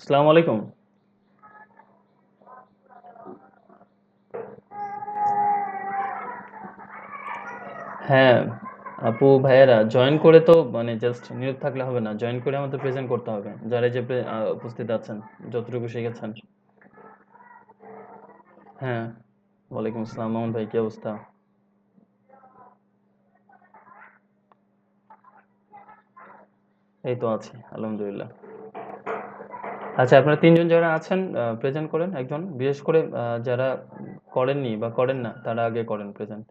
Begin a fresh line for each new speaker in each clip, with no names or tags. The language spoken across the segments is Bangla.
আসসালামু আলাইকুম। হ্যাঁ, আপু ভাইয়েরা জয়েন করে তো মানে জাস্ট নিয়োগ থাকলে হবে না, জয়েন করে আমাদের প্রেজেন্ট করতে হবে যারা এই যে উপস্থিত আছেন, যতটুকু শিখেছেন। হ্যাঁ, ওয়ালাইকুম আসসালাম। মামুন ভাই, কি অবস্থা? এই তো আছি, আলহামদুলিল্লাহ। আচ্ছা, আপনারা তিনজন যারা আছেন প্রেজেন্ট করেন একজন, বিশেষ করে যারা করেননি বা করেন না তারা আগে করেন প্রেজেন্ট।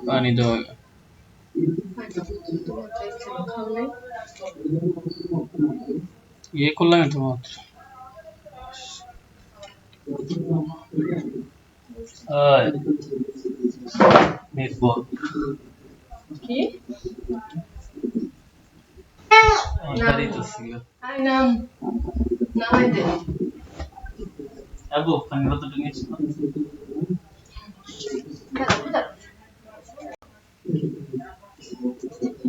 পানি দেওয়া ইয়ে করলাম তো মাত্র নেট বল
কি
আমারই তো ছিল।
আরে নাম নামাই দে।
আবু পানি বোতলটা নিচ্ছি না।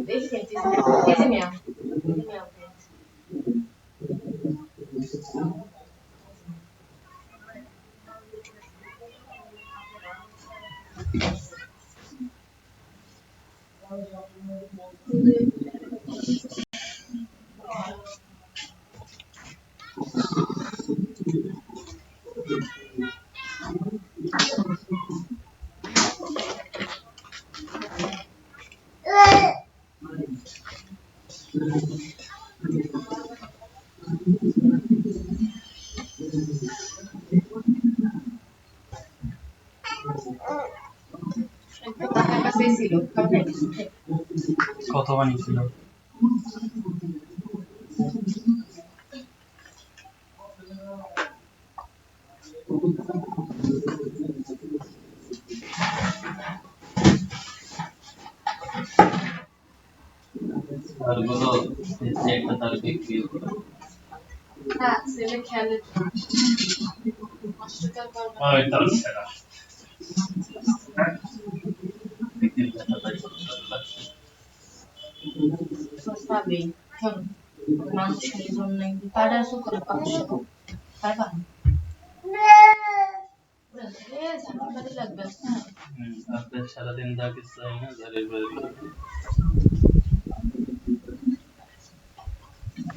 দেখি খেলছিস এই যে মিয়া টাকা কাছে ছিল খাবে
কত পানি ছিল? আর বলো যে একটা তার বিক্রি করো।
হ্যাঁ ছেলে খেলে কষ্টটা করবে
ওই তার সেরা। বিক্রি করতে তাই করতে লাগছে।
পাবে শোন মানুষের জন্য তারা আসো করে পাবে পারবা লাগবে
আপনার সারাদিন যা কিছু হয় না ঘরের বাইরে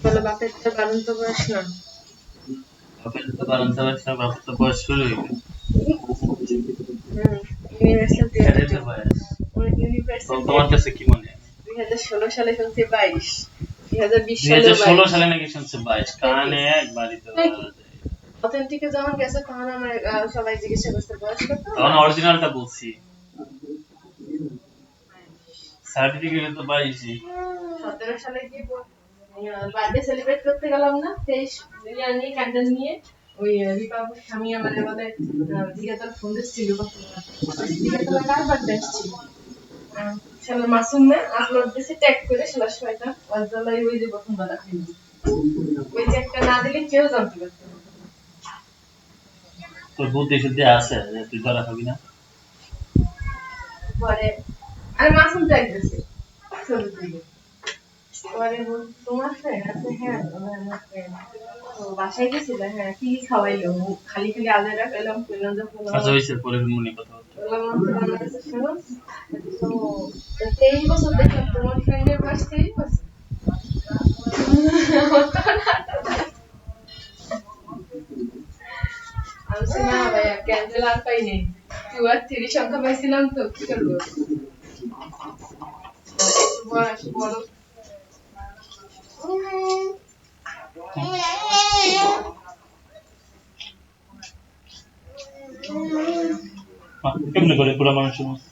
বলে বাপের তো বারণ তো বয়স না
বাপের তো বারান্দা বাসা বাপের তো বয়স শুরু হয়ে গেল।
ইউনিভার্সিটি
ছেড়ে দে বয়স। তো
ইউনিভার্সিটি
তোমার কাছে কি মনে হয়?
2016 সালে শুনছি 22 2020 সালে
2016 সালে নাকি শুনছে 22 কানে একবারই তো
অথেন্টিকে যখন গেছে তখন আমার সবাই জিজ্ঞাসা করছে বয়স কত
তখন অরিজিনালটা বলছি সার্টিফিকেটে তো 22ই
17 সালে কি বার্থডে সেলিব্রেট করতে গেলাম না 23 ইয়ার নিয়ে ক্যান্ডেল নিয়ে ওই রিপাবলিক স্বামী আমাদের বলে জিজ্ঞাসা ফোন দিচ্ছিল জিজ্ঞাসা কার বার্থডে ছিল শালা মাসুম না আপলোড দিছে ট্যাগ করে শালা শয়তান ওয়াজলাই ওই যে প্রথম বাদা খাইনি ওই ট্যাগটা না দিলে কেউ জানতে পারতো না
তোর বুদ্ধি শুদ্ধি আছে যে তুই ধরা খাবি না
পরে আরে মাসুম ট্যাগ দিছে ছবি থেকে পরে তোমার ফ্রেন্ড আছে হ্যাঁ আমার ফ্রেন্ড বাসায় গেছিল হ্যাঁ কি খাওয়াইলো খালি খালি আলাদা খেলাম পেলাম যখন
আচ্ছা হয়েছে পরে মনে কথা বলতে
তো 23 বছর দেখলাম তোমার ফ্রেন্ডের বয়স 23 বছর আমি না ভাইয়া ক্যান্ডেল আর পাই নেই 2 আর 3 সংখ্যা পাইছিলাম তো কি করবো বয়স বড়
কেমনে করে পুরা মানুষের মতো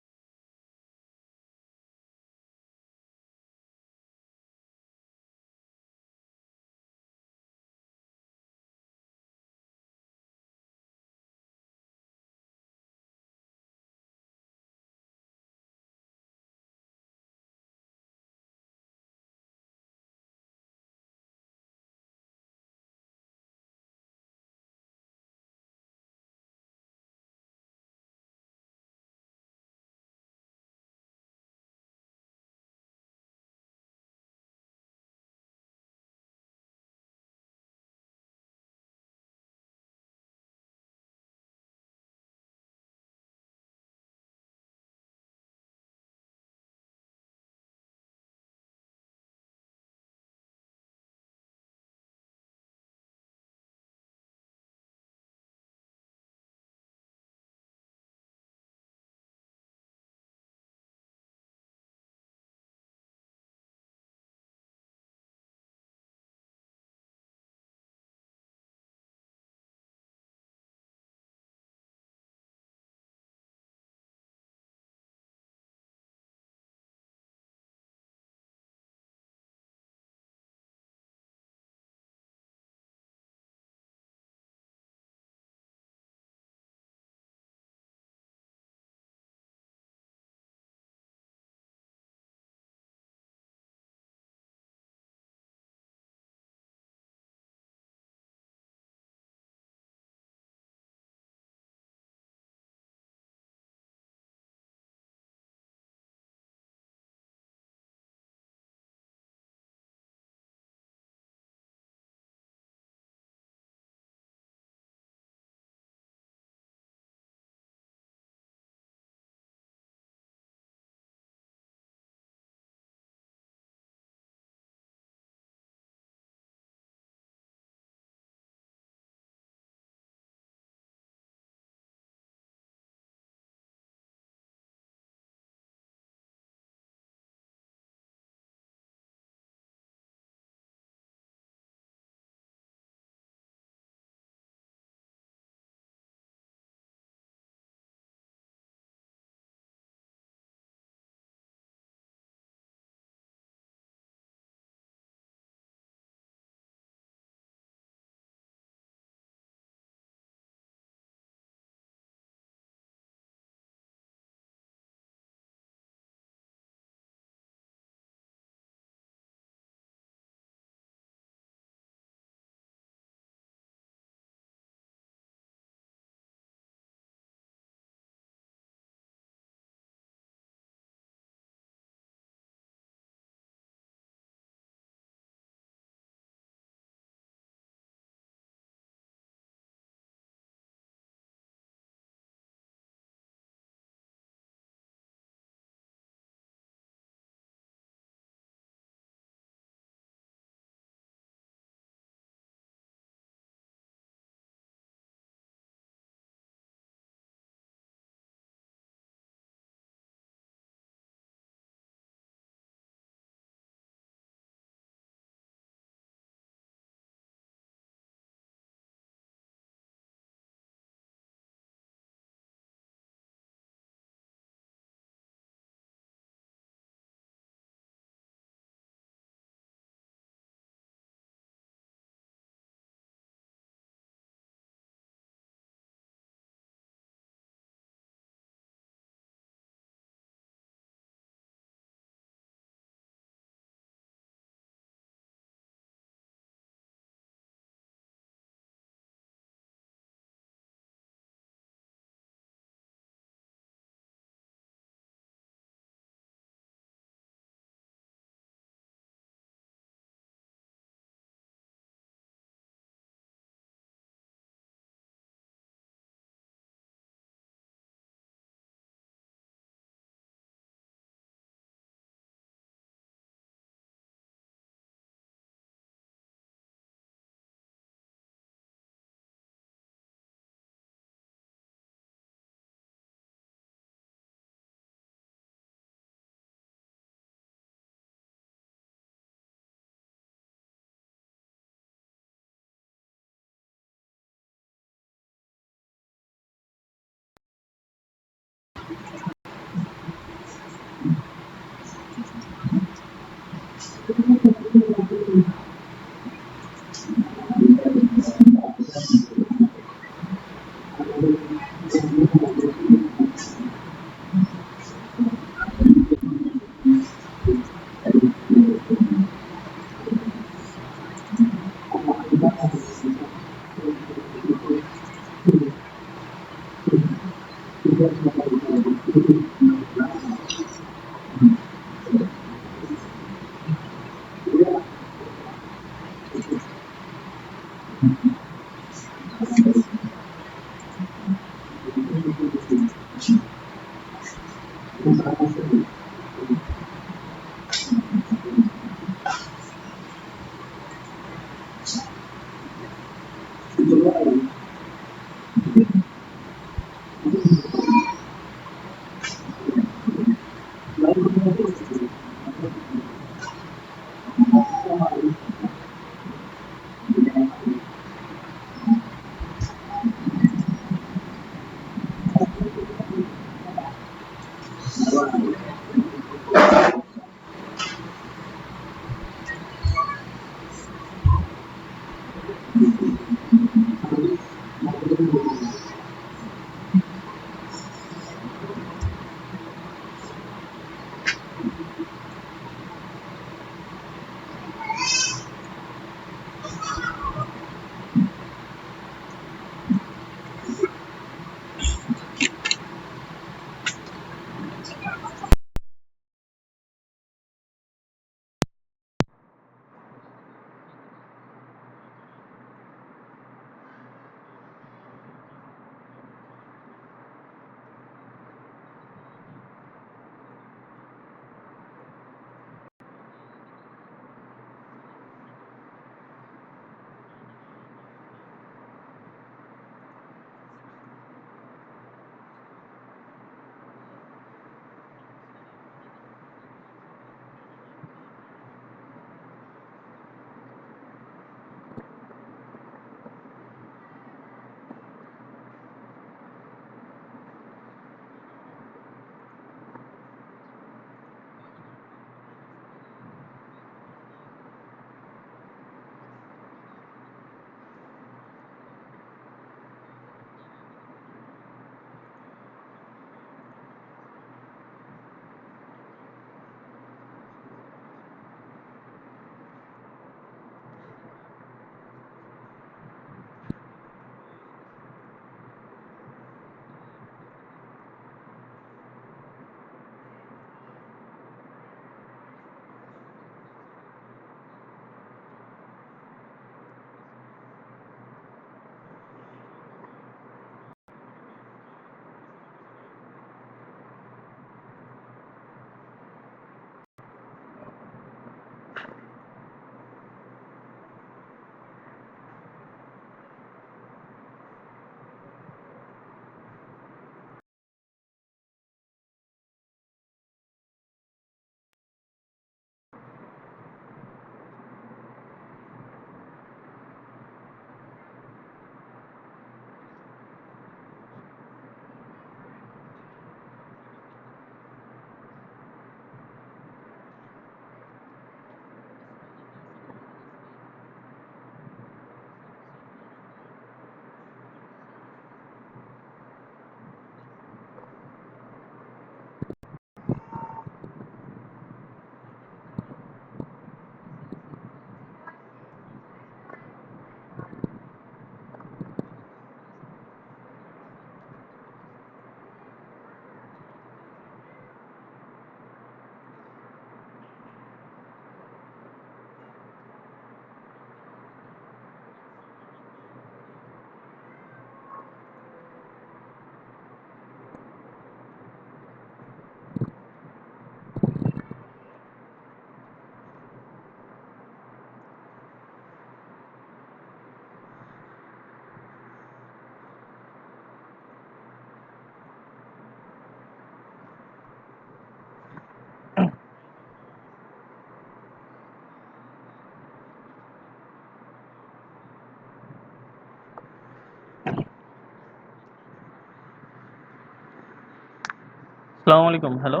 আসসালামু আলাইকুম। হ্যালো,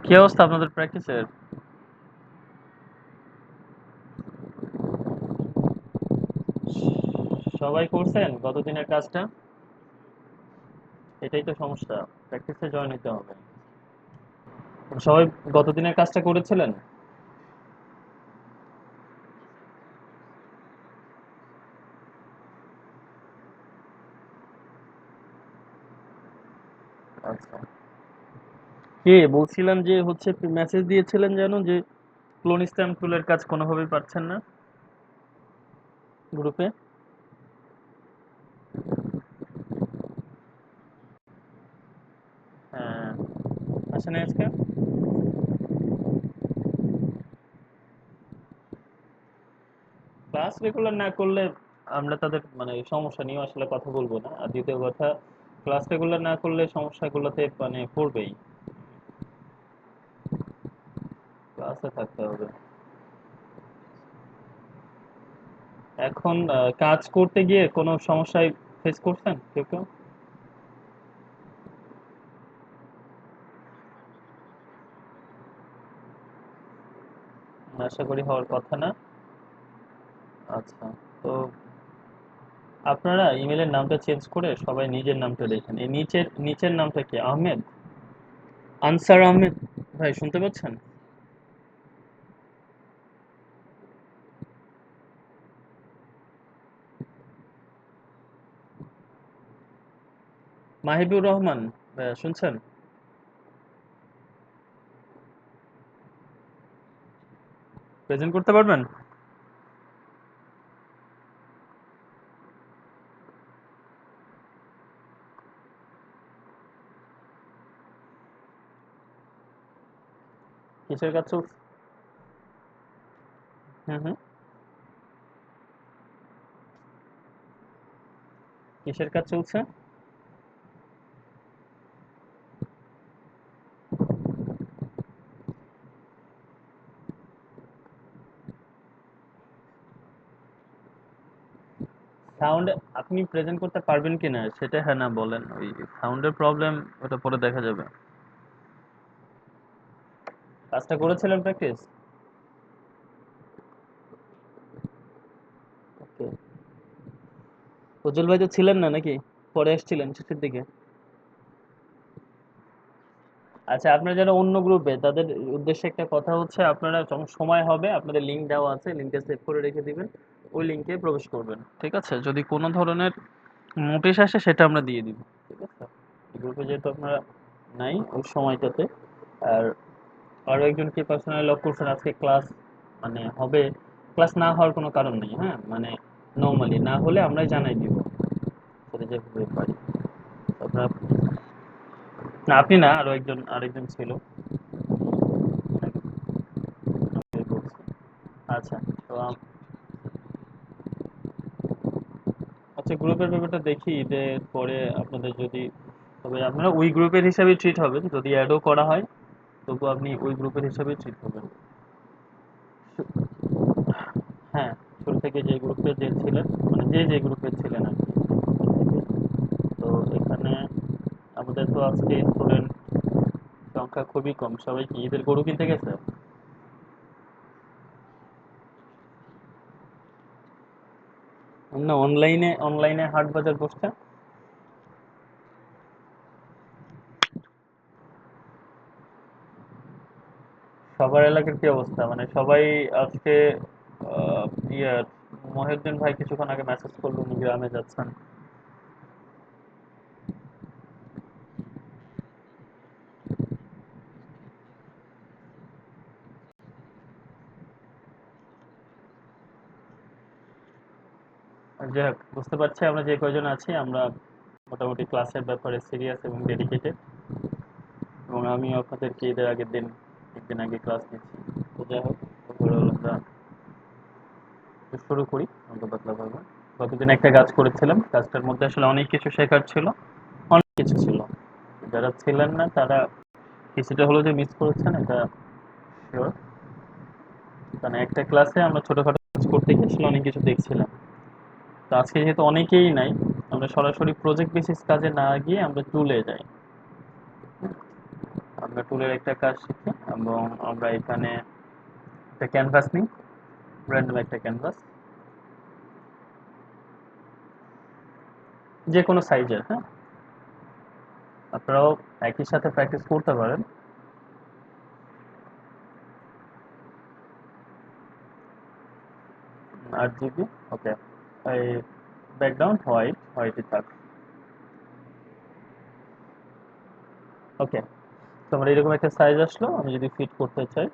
কি অবস্থা আপনাদের প্র্যাকটিসের? সবাই করছেন গত দিনের কাজটা? এটাই তো সমস্যা, প্র্যাকটিসে জয়েন হতে হবে। সবাই গত দিনের কাজটা করেছিলেন? আচ্ছা, কে বলছিলেন যে হচ্ছে মেসেজ দিয়েছিলেন যেন যে ক্লোন স্ট্যাম্প টুলের কাজ কোনোভাবেই পাচ্ছেন না গ্রুপে? হ্যাঁ, আসেন আজকে। ক্লাস রেগুলার না করলে আমরা তাদের মানে সমস্যা নিয়ে আসলে কথা বলবো না। আর দ্বিতীয় কথা, ক্লাস রেগুলার না করলে সমস্যাগুলোতে মানে পড়বেই। ক্লাসে থাকতে হবে। এখন কাজ করতে গিয়ে কোনো সমস্যায় ফেস করছেন কেউ কেউ? আশা করি হওয়ার কথা না। আচ্ছা, তো আপনারা ইমেলের নামটা চেঞ্জ করে সবাই নিজের নামটা লেখেন। এই নিচের নিচের নামটা কি আহমেদ? আনসার আহমেদ ভাই, শুনতে পাচ্ছেন? মাহিবুর রহমান ভাইয়া, শুনছেন? প্রেজেন্ট করতে পারবেন? কিসের কাজ চলছে? হুম হুম। কিসের কাজ চলছে? সাউন্ড আপনি প্রেজেন্ট করতে পারবেন কিনা সেটা হ্যাঁ না বলেন। ওই সাউন্ডের প্রবলেম, ওটা পরে দেখা যাবে। কাজটা করেছিলেন প্র্যাকটিস? ওকে। উজ্জ্বল ভাই তো ছিলেন না নাকি? পরে আসছিলেন শেষের দিকে? আচ্ছা, আপনারা যারা অন্য গ্রুপে, তাদের উদ্দেশ্যে একটা কথা হচ্ছে, আপনারা যখন সময় হবে আপনাদের লিংক দেওয়া আছে, লিংকটা সেভ করে রেখে দিবেন। ওই লিংকে প্রবেশ করবেন, ঠিক আছে? যদি কোনো ধরনের নোটিশ আসে সেটা আমরা দিয়ে দিব, ঠিক আছে? গ্রুপে যেহেতু আপনারা নাই ওই সময়টাতে। আর আরো একজনকে পার্সোনালি লক করছেন আজকে ক্লাস মানে হবে। ক্লাস না হওয়ার কোনো কারণ নেই, হ্যাঁ, মানে নর্মালি না হলে আমরাই জানাই দিব, সেটা যেভাবে পারি। আপনার, না আপনি না, আরেকজন ছিল। আমি বলছি। আচ্ছা, তো আচ্ছা, গ্রুপের ব্যাপারটা দেখি ঈদের পরে আপনাদের যদি, তবে আপনারা ওই গ্রুপের হিসাবে ট্রিট হবেন। যদি অ্যাডও করা হয় তবু আপনি ওই গ্রুপের হিসাবে ট্রিট হবেন। হ্যাঁ, শুরু থেকে যে গ্রুপে যে ছিলেন, মানে যে গ্রুপে ছিলেন আর কি, তো এখানে আমাদের তো আজকে স্টুডেন্ট সংখ্যা খুবই কম। সবাই কি ঈদের গরু কিনতে গেছে? না, অনলাইনে হাট বাজার বসছে। সবার এলাকার কি অবস্থা, মানে সবাই আজকে আহ, ইয়ে মহিউদ্দিন ভাই কিছুক্ষণ আগে মেসেজ করলো উনি গ্রামে যাচ্ছেন। যাই হোক, বুঝতে পারছি আমরা যে কয়জন আছি আমরা মোটামুটি ক্লাসের ব্যাপারে সিরিয়াস এবং ডেডিকেটেড। এবং আমিও আপনাদেরকে ঈদের আগের দিন, একদিন আগে ক্লাস নিচ্ছি। তো যাই হোক, ওভারঅল আমরা শুরু করি হালকা পাতলা ভাবে। গতদিন একটা কাজ করেছিলাম, কাজটার মধ্যে আসলে অনেক কিছু শেখার ছিল, অনেক কিছু ছিল। যারা ছিলেন না তারা কিছুটা হলেও যে মিস করেছেন এটা শিওর। কারণ একটা ক্লাসে আমরা ছোটখাটো কাজ করতে গিয়ে আসলে অনেক কিছু দেখছিলাম। তো আজকে যেহেতু অনেকেই নাই, আমরা সরাসরি প্রজেক্ট বেসিস কাজে না গিয়ে আমরা টুলে যাই। আমরা টুলের একটা কাজ শিখি এবং আমরা এখানে একটা ক্যানভাস নিই, র্যান্ডম একটা ক্যানভাস। যে কোনো সাইজের, হ্যাঁ, আপনারাও একই সাথে প্র্যাকটিস করতে পারেন। RGB, ওকে, এই ব্যাকগ্রাউন্ড হোয়াইটই থাক। ওকে, তো আমার এরকম একটা সাইজ আসলো। আমি যদি ফিট করতে চাই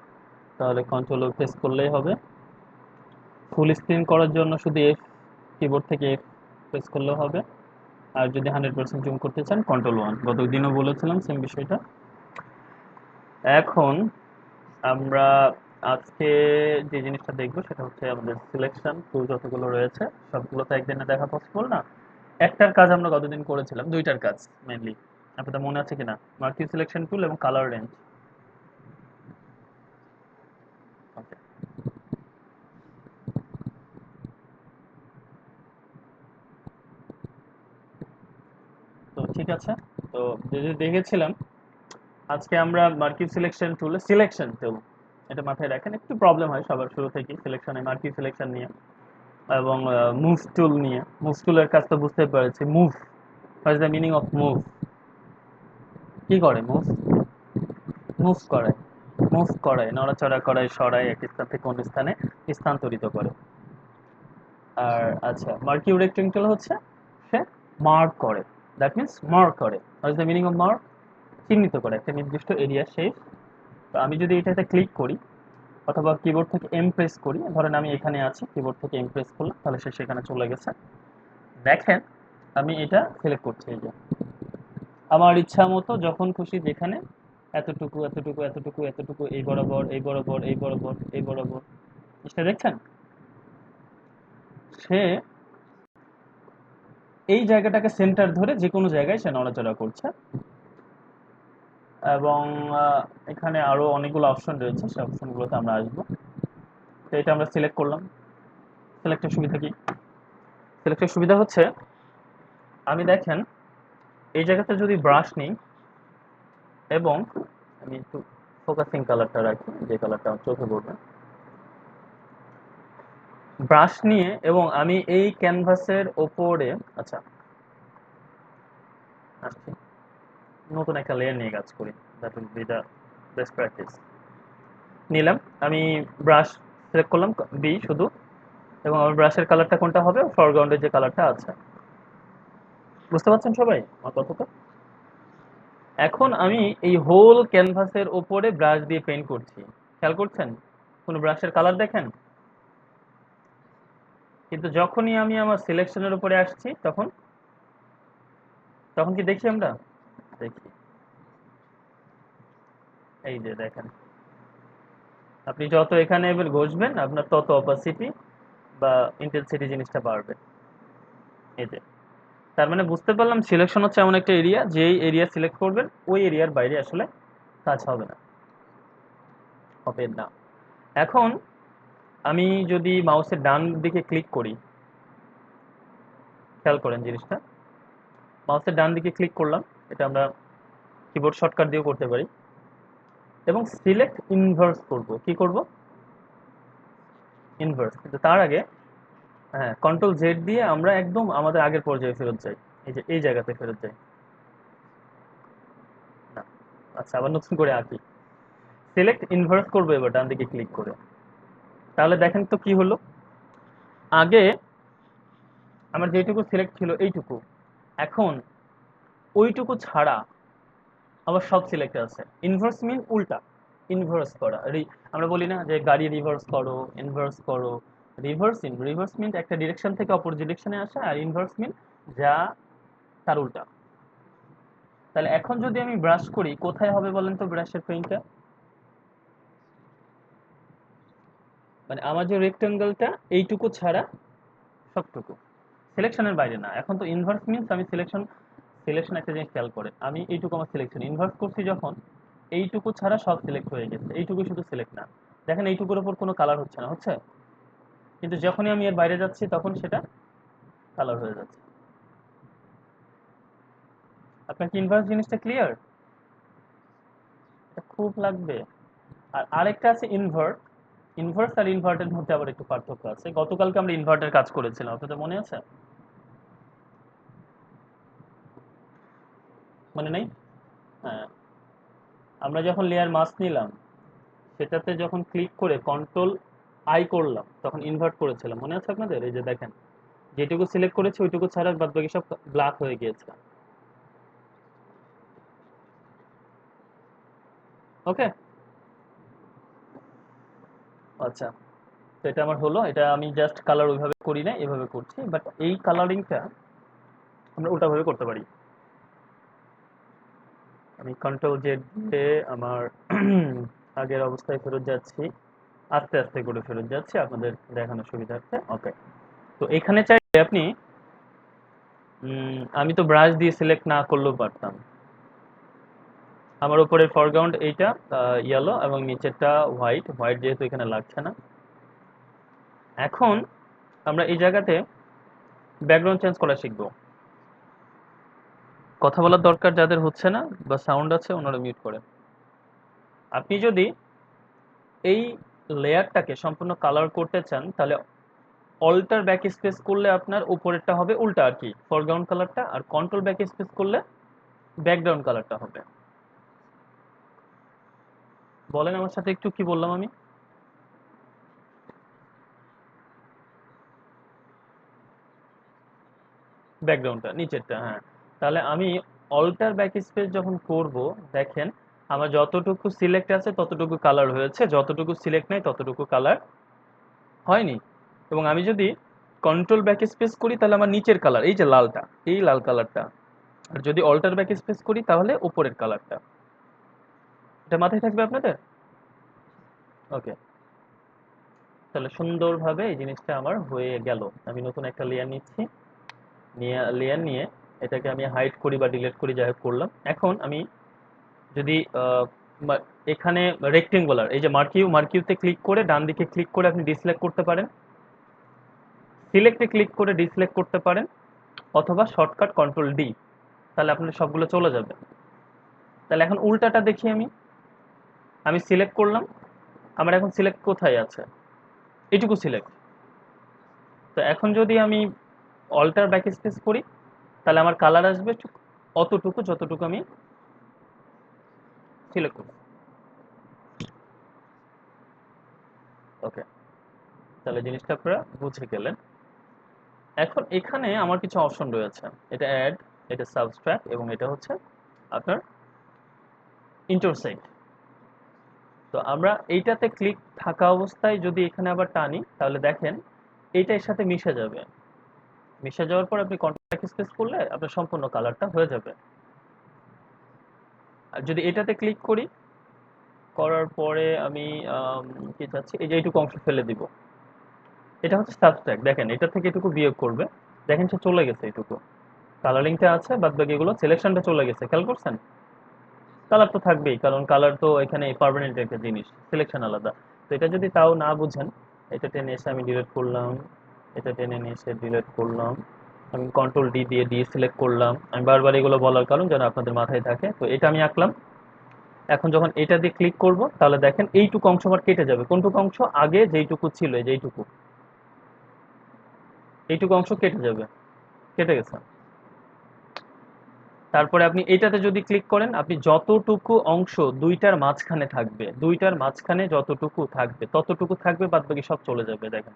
তাহলে কন্ট্রোল ও প্রেস করলেই হবে। ফুল স্ক্রিন করার জন্য শুধু এফ, কিবোর্ড থেকে এফ প্রেস করলেও হবে। আর যদি 100% জুম করতে চান কন্ট্রোল 1, গত দিনও বলেছিলাম সেম বিষয়টা। এখন আমরা আজকে যে জিনিসটা দেখবো সেটা হচ্ছে আমাদের সিলেকশন টুল যতগুলো রয়েছে সবগুলো তো একদিনে দেখা পসিবল না। একটার কাজ আমরা গতদিন করেছিলাম, দুইটার কাজ মেইনলি। আপনাদের মনে আছে কিনা? মার্কিউ সিলেকশন টুল এবং কালার রেঞ্জ। ওকে, তো ঠিক আছে। তো যদি দেখেছিলাম আজকে আমরা মার্কিউ সিলেকশন টুলে সিলেকশন টুল, এটা মাথায় রাখেন, একটু প্রবলেম হয় সবার শুরু থেকেই সিলেকশনে, মার্কিউ সিলেকশন নিয়ে এবং মুভ টুল নিয়ে। মুভ টুলের কাজ তো বুঝতে পেরেছি। Move, what is the meaning of move? কি করে মুভ? মুভ করে, মুভ করে, নড়াচড়া করে, সরায় এক স্থান থেকে অন্য স্থানে স্থানান্তরিত করে। আর আচ্ছা, মার্কিউ রেক্টেঙ্গেল হচ্ছে সে মার্ক করে, দ্যাট মিন্স মার্ক করে। What is the meaning of mark? চিহ্নিত করে একটা নির্দিষ্ট এরিয়া শেষ। তো আমি যদি এটাতে ক্লিক করি অথবা কিবোর্ড থেকে এম প্রেস করি, ধরেন আমি এখানে আছি, কিবোর্ড থেকে এম প্রেস করলাম, তাহলে সে সেখানে চলে গেছে। দেখেন আমি এটা সিলেক্ট করছি, এই যে আমার ইচ্ছা মতো যখন খুশি যেখানে এতটুকু এতটুকু এতটুকু এতটুকু, এই বরাবর এই বরাবর এই বরাবর এই বরাবর, জিনিসটা দেখছেন? সে এই জায়গাটাকে সেন্টার ধরে যে কোনো জায়গায় সে নড়াচড়া করছে। এবং এখানে আরো অনেকগুলো অপশন রয়েছে, সেই অপশনগুলোতে আমরা আসবো। তো এটা আমরা সিলেক্ট করলাম। সিলেক্টের সুবিধা কি? সিলেক্টের সুবিধা হচ্ছে আমি দেখেন এই জায়গাতে যদি ব্রাশ নিই এবং আমি একটু ফোকাসিং কালারটা রাখি, যে কালারটা আমার চোখে পড়বে, ব্রাশ নিয়ে এবং আমি এই ক্যানভাসের ওপরে, আচ্ছা আসছি, নতুন একটা লেয়ার নিয়ে কাজ করি, that will be the best practice. নিলাম আমি ব্রাশ, সিলেক্ট করলাম বি শুধু, এবং আমার ব্রাশের কালারটা কোনটা হবে? ফরগ্রাউন্ডের যে কালারটা আছে। বুঝতে পারছেন সবাই আমার কথাটা? এখন আমি এই হোল ক্যানভাসের ওপরে ব্রাশ দিয়ে পেইন্ট করছি। খেয়াল করছেন কোনো ব্রাশের কালার দেখেন? কিন্তু যখনই আমি আমার সিলেকশনের উপরে আসছি তখন, তখন কি দেখি আমরা? দেখি, এই যে দেখেন, আপনি যত এখানে এবার ঘষবেন আপনার তত অপাসিটি বা ইন্টেন্সিটি জিনিসটা বাড়বে। এই যে, তার মানে বুঝতে পারলাম সিলেকশন হচ্ছে এমন একটা এরিয়া, যেই এরিয়া সিলেক্ট করবেন ওই এরিয়ার বাইরে আসলে কাজ হবে না, হবে না। এখন আমি যদি মাউসের ডান দিকে ক্লিক করি, খেয়াল করেন জিনিসটা, মাউসের ডান দিকে ক্লিক করলাম, এটা আমরা কিবোর্ড শর্টকাট দিয়েও করতে পারি, এবং সিলেক্ট ইনভার্স করব। কি করব? ইনভার্স। কিন্তু তার আগে হ্যাঁ, কন্ট্রোল জেড দিয়ে আমরা একদম আমাদের আগের পর্যায়ে ফেরত যাই, এই যে এই জায়গাতে ফেরত যাই। না, আচ্ছা আবার নতুন করে আঁকি। সিলেক্ট ইনভার্স করবো এবার ডান দিকে ক্লিক করে। তাহলে দেখেন তো কি হলো, আগে আমার যেটুকু সিলেক্ট ছিল এইটুকু, এখন ওইটুকু ছাড়া আবার সব সিলেক্ট আছে। ইনভার্স মিন উল্টা, ইনভার্স করা। আমরা বলি না যে গাড়ি রিভার্স করো, ইনভার্স করো। রিভার্স মিন একটা ডিরেকশন থেকে অপর ডিরেকশনে আসা, আর ইনভার্স মিন যা তার উল্টা। তাহলে এখন যদি আমি ব্রাশ করি কোথায় হবে বলেন তো ব্রাশের পেইন্টটা? মানে আমার যে রেক্টেঙ্গেলটা এইটুকু ছাড়া সবটুকু, সিলেকশনের বাইরে না। এখন তো ইনভার্স মিন্স আমি সিলেকশন, সিলেকশন একটা জিনিস খেয়াল করে, আমি এইটুকু আমার সিলেকশন, ইনভার্স করছি যখন এইটুকু ছাড়া সব সিলেক্ট হয়ে গেছে, এইটুকু শুধু সিলেক্ট না। দেখেন এইটুকুর উপর কোনো কালার হচ্ছে না, হচ্ছে? কিন্তু যখনই আমি এর বাইরে যাচ্ছি তখন সেটা কালার হয়ে যাচ্ছে। আপনার কি ইনভার্স জিনিসটা ক্লিয়ার? এটা খুব লাগবে। আর আরেকটা আছে ইনভার্ট। ইনভার্স আর ইনভার্টের মধ্যে আবার একটু পার্থক্য আছে। গতকালকে আমরা ইনভার্টের কাজ করেছিলাম, আপনাদের মনে আছে? মনে নেই? হ্যাঁ, আমরা যখন লেয়ার মাস্ক নিলাম সেটাতে যখন ক্লিক করে কন্ট্রোল আই করলাম তখন ইনভার্ট করেছিলাম, মনে আছে আপনাদের? এই যে দেখেন, যেটুকু সিলেক্ট করেছি ওইটুকু ছাড়া বাদ বাকি সব ব্ল্যাক হয়ে গিয়েছে। ওকে, আচ্ছা। তো এটা আমার হলো, এটা আমি জাস্ট কালার ওইভাবে করি না, এভাবে করছি, বাট এই কালারিংটা আমরা উল্টাভাবে করতে পারি। আমি কন্ট্রোল জেড দিয়ে আমার আগের অবস্থায় ফেরত যাচ্ছি, আস্তে আস্তে করে ফেরত যাচ্ছি আপনাদের দেখানোর সুবিধার্থে। ওকে, তো এখানে চাইলে আপনি আমি তো ব্রাশ দিয়ে সিলেক্ট না করলেও পারতাম। আমার উপরের ফরগ্রাউন্ড এইটা ইয়েলো এবং নিচেরটা হোয়াইট, হোয়াইট যেহেতু এখানে লাগছে না। এখন আমরা এই জায়গাতে ব্যাকগ্রাউন্ড চেঞ্জ করা শিখবো। কথা বলার দরকার যাদের হচ্ছে না বা সাউন্ড আছে ওনারা মিউট করেন। আপনি যদি এই লেয়ারটাকে সম্পূর্ণ কালার করতে চান তাহলে অল্টার ব্যাক স্পেস করলে আপনার উপরেরটা হবে উল্টা আর কি, ফরগ্রাউন্ড কালারটা, আর কন্ট্রোল ব্যাক স্পেস করলে ব্যাকগ্রাউন্ড কালারটা হবে। বলেন আমার সাথে একটু কি বললাম আমি? ব্যাকগ্রাউন্ডটা নিচেরটা, হ্যাঁ। তাহলে আমি অল্টার ব্যাক স্পেস যখন করব, দেখেন আমার যতটুকু সিলেক্ট আছে ততটুকু কালার হয়েছে, যতটুকু সিলেক্ট নাই ততটুকু কালার হয়নি। এবং আমি যদি কন্ট্রোল ব্যাক স্পেস করি তাহলে আমার নিচের কালার এই যে লালটা, এই লাল কালারটা, আর যদি অল্টার ব্যাক স্পেস করি তাহলে উপরের কালারটা। এটা মাথায় থাকবে আপনাদের? ওকে, তাহলে সুন্দরভাবে এই জিনিসটা আমার হয়ে গেল। আমি নতুন একটা লেয়ার নিচ্ছি, নিয়ে লেয়ার নিয়ে এটাকে আমি হাইড করি বা ডিলিট করি, যাই হোক করলাম। এখন আমি যদি এখানে রেক্টেঙ্গুলার এই যে মার্কিউতে ক্লিক করে ডান দিকে ক্লিক করে আপনি ডিসলেক্ট করতে পারেন, সিলেক্টে ক্লিক করে ডিসলেক্ট করতে পারেন, অথবা শর্টকাট কন্ট্রোল ডি, তাহলে আপনার সবগুলো চলে যাবে। তাহলে এখন উল্টাটা দেখি, আমি আমি সিলেক্ট করলাম, আমার এখন সিলেক্ট কোথায় আছে, এটুকু সিলেক্ট। তো এখন যদি আমি অল্টার ব্যাক স্পেস করি তাহলে আমার কালার আসবে ঠিক অতটুকু যতটুকু আমি সিলেক্ট করি। ওকে, তাহলে জিনিসটা আপনারা বুঝে গেলেন। এখন এখানে আমার কিছু অপশন রয়েছে, এটা অ্যাড, এটা সাবস্ট্রাক্ট এবং এটা হচ্ছে আপনার ইন্টারসেক্ট। তো আমরা এইটাতে ক্লিক থাকা অবস্থায় যদি এখানে আবার টানি তাহলে দেখেন এইটা এর সাথে মিশে যাবে। মিশে যাওয়ার পর আপনি কন্ট্রাস্ট স্পেস করলে আপনার সম্পূর্ণ কালারটা হয়ে যাবে। আর যদি এটাতে ক্লিক করি, করার পরে আমি আম, কি চাচ্ছি, এই যে এইটুকু অংশ ফেলে দিব, এটা হচ্ছে সাবস্ট্রাক্ট। দেখেন এটা থেকে এটুকু বিয়োগ করবে, দেখেন সে চলে গেছে, এইটুকু কালারিংটা আছে, বাদ বাকি এগুলো সিলেকশনটা চলে গেছে, খেয়াল করছেন? কালার তো থাকবেই, কারণ কালার তো এখানে পার্মানেন্ট একটা জিনিস, সিলেকশন আলাদা। তো এটা যদি তাও না বুঝেন, এটা টেনে এসে আমি ডিলিট করলাম, এটা টেনে নিয়ে এসে ডিলিট করলাম, আমি কন্ট্রোল ডি দিয়ে ডি সিলেক্ট করলাম। আমি বারবার এগুলো বলার কারণ যেন আপনাদের মাথায় থাকে। তো এটা আমি আঁকলাম। এখন যখন এটা দিয়ে ক্লিক করব তাহলে দেখেন এইটুকু অংশ আমার কেটে যাবে। কোনটুকু অংশ? আগে যেইটুকু ছিল, এই যে এইটুকু অংশ কেটে যাবে, কেটে গেছে। তারপরে আপনি এটাতে যদি ক্লিক করেন, আপনি যতটুকু অংশ দুইটার মাঝখানে থাকবে, দুইটার মাঝখানে যতটুকু থাকবে ততটুকু থাকবে, বাদ বাকি সব চলে যাবে, দেখেন।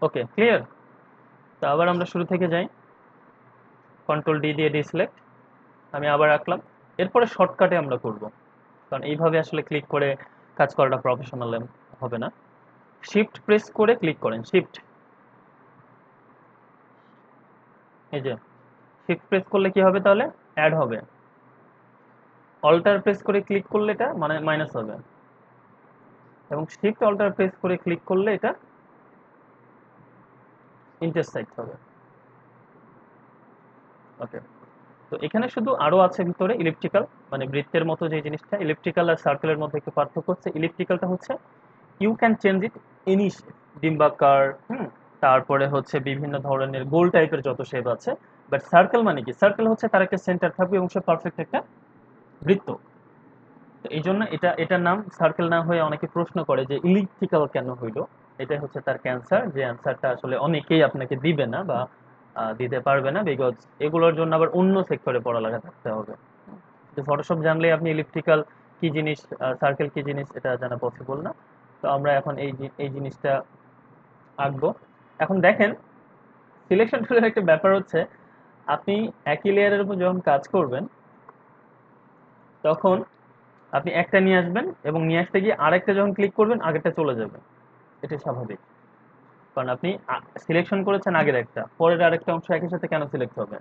ওকে, ক্লিয়ার? তো আবার আমরা শুরু থেকে যাই, কন্ট্রোল ডি দিয়ে ডিসিলেক্ট, আমি আবার আঁকলাম। এরপরে শর্টকাটে আমরা করব, কারণ এইভাবে আসলে ক্লিক করে কাজ করাটা প্রফেশনাল হবে না। শিফট প্রেস করে ক্লিক করেন, শিফট, এই যে শিফট প্রেস করলে কি হবে তাহলে? অ্যাড হবে। অল্টার প্রেস করে ক্লিক করলে এটা মানে মাইনাস হবে, এবং শিফট অল্টার প্রেস করে ক্লিক করলে এটা ইন্টারসেক্ট হবে। ওকে, তো এখানে শুধু আরো আছে ভিতরে ইলিপ্টিক্যাল, মানে বৃত্তের মতো যে জিনিসটা, ইলিপ্টিক্যাল আর সার্কেলের মধ্যে একটু পার্থক্য হচ্ছে, ইলিপ্টিক্যালটা হচ্ছে you can change it any shape, ডিম্বাকার, তারপরে হচ্ছে বিভিন্ন ধরনের গোল টাইপের যত শেপ আছে। বাট সার্কেল মানে কি? সার্কেল হচ্ছে তার একটা সেন্টার থাকবে এবং সে পারফেক্ট একটা বৃত্ত। তো এই জন্য এটার নাম সার্কেল না হয়ে অনেকে প্রশ্ন করে যে ইলিপ্টিক্যাল কেন হইলো। এটাই হচ্ছে তার ক্যান্সার, যে অ্যান্সারটা আসলে অনেকেই আপনাকে দিবে না বা দিতে পারবে না, বিকজ এগুলোর জন্য আবার অন্য সেক্টরে পড়ালেখা থাকতে হবে। যে ফটোশপ জানলেই আপনি ইলেকট্রিক্যাল কি জিনিস, সার্কেল কি জিনিস এটা জানা পসিবল না। তো আমরা এখন এই জিনিসটা আঁকবো। এখন দেখেন, সিলেকশন টুলের একটা ব্যাপার হচ্ছে, আপনি একই লেয়ারের উপর যখন কাজ করবেন তখন আপনি একটা নিয়ে আসবেন এবং নিয়ে আসতে গিয়ে আরেকটা যখন ক্লিক করবেন আগেরটা চলে যাবে। এটা স্বাভাবিক, কারণ আপনি সিলেকশন করেছেন আগের একটা, পরের আরেকটা অংশ একই সাথে কেন সিলেক্ট হবে,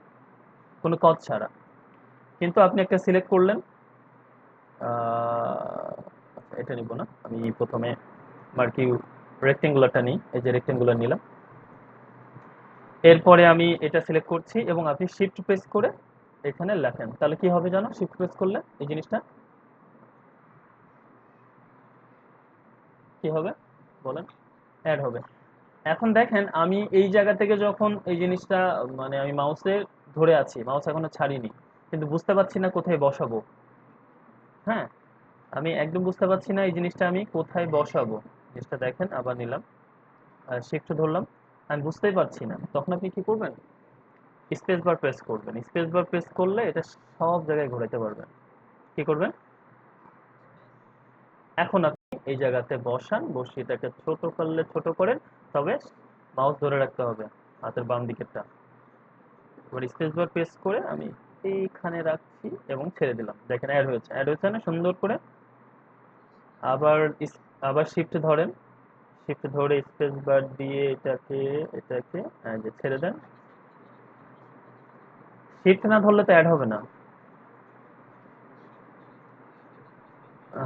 কোনো কজ ছাড়া। কিন্তু আপনি একটা সিলেক্ট করলেন, এটা নিব না, আমি প্রথমে মার্কি রেক্টেঙ্গুলারটা নিই, এই যে রেক্টেঙ্গুলার নিলাম। এরপরে আমি এটা সিলেক্ট করছি এবং আপনি শিফট প্রেস করে এখানে লেখেন, তাহলে কি হবে জানো, শিফট প্রেস করলে এই জিনিসটা কি হবে বলেন, অ্যাড হবে। এখন দেখেন আমি এই জায়গা থেকে যখন এই জিনিসটা, মানে আমি মাউসে ধরে আছি, মাউস এখনো ছাড়িনি, কিন্তু বুঝতে পারছি না কোথায় বসাবো। হ্যাঁ, আমি একদম বুঝতে পারছি না এই জিনিসটা আমি কোথায় বসাবো। জিনিসটা দেখেন, আবার নিলাম, শিফট ধরলাম, আমি বুঝতেই পারছি না, তখন আপনি কি করবেন, স্পেস বার প্রেস করবেন। স্পেস বার প্রেস করলে এটা সব জায়গায় ঘোরাতে পারবেন। কি করবেন, এখন আপনি এই জায়গাতে বসান, বসিয়ে এটাকে ছোট করলে ছোট করেন, তবে মাউস ধরে রাখতে হবে হাতের বাম দিকেরটা। এবার স্পেস বার প্রেস করে আমি এইখানে রাখছি এবং ছেড়ে দিলাম, দেখেন অ্যাড হয়েছে, অ্যাড হয়েছে না সুন্দর করে। আবার আবার শিফট ধরেন, শিফট ধরে স্পেস বার দিয়ে এটাকে এই যে ছেড়ে দেন। শিফট না ধরলে তো অ্যাড হবে না।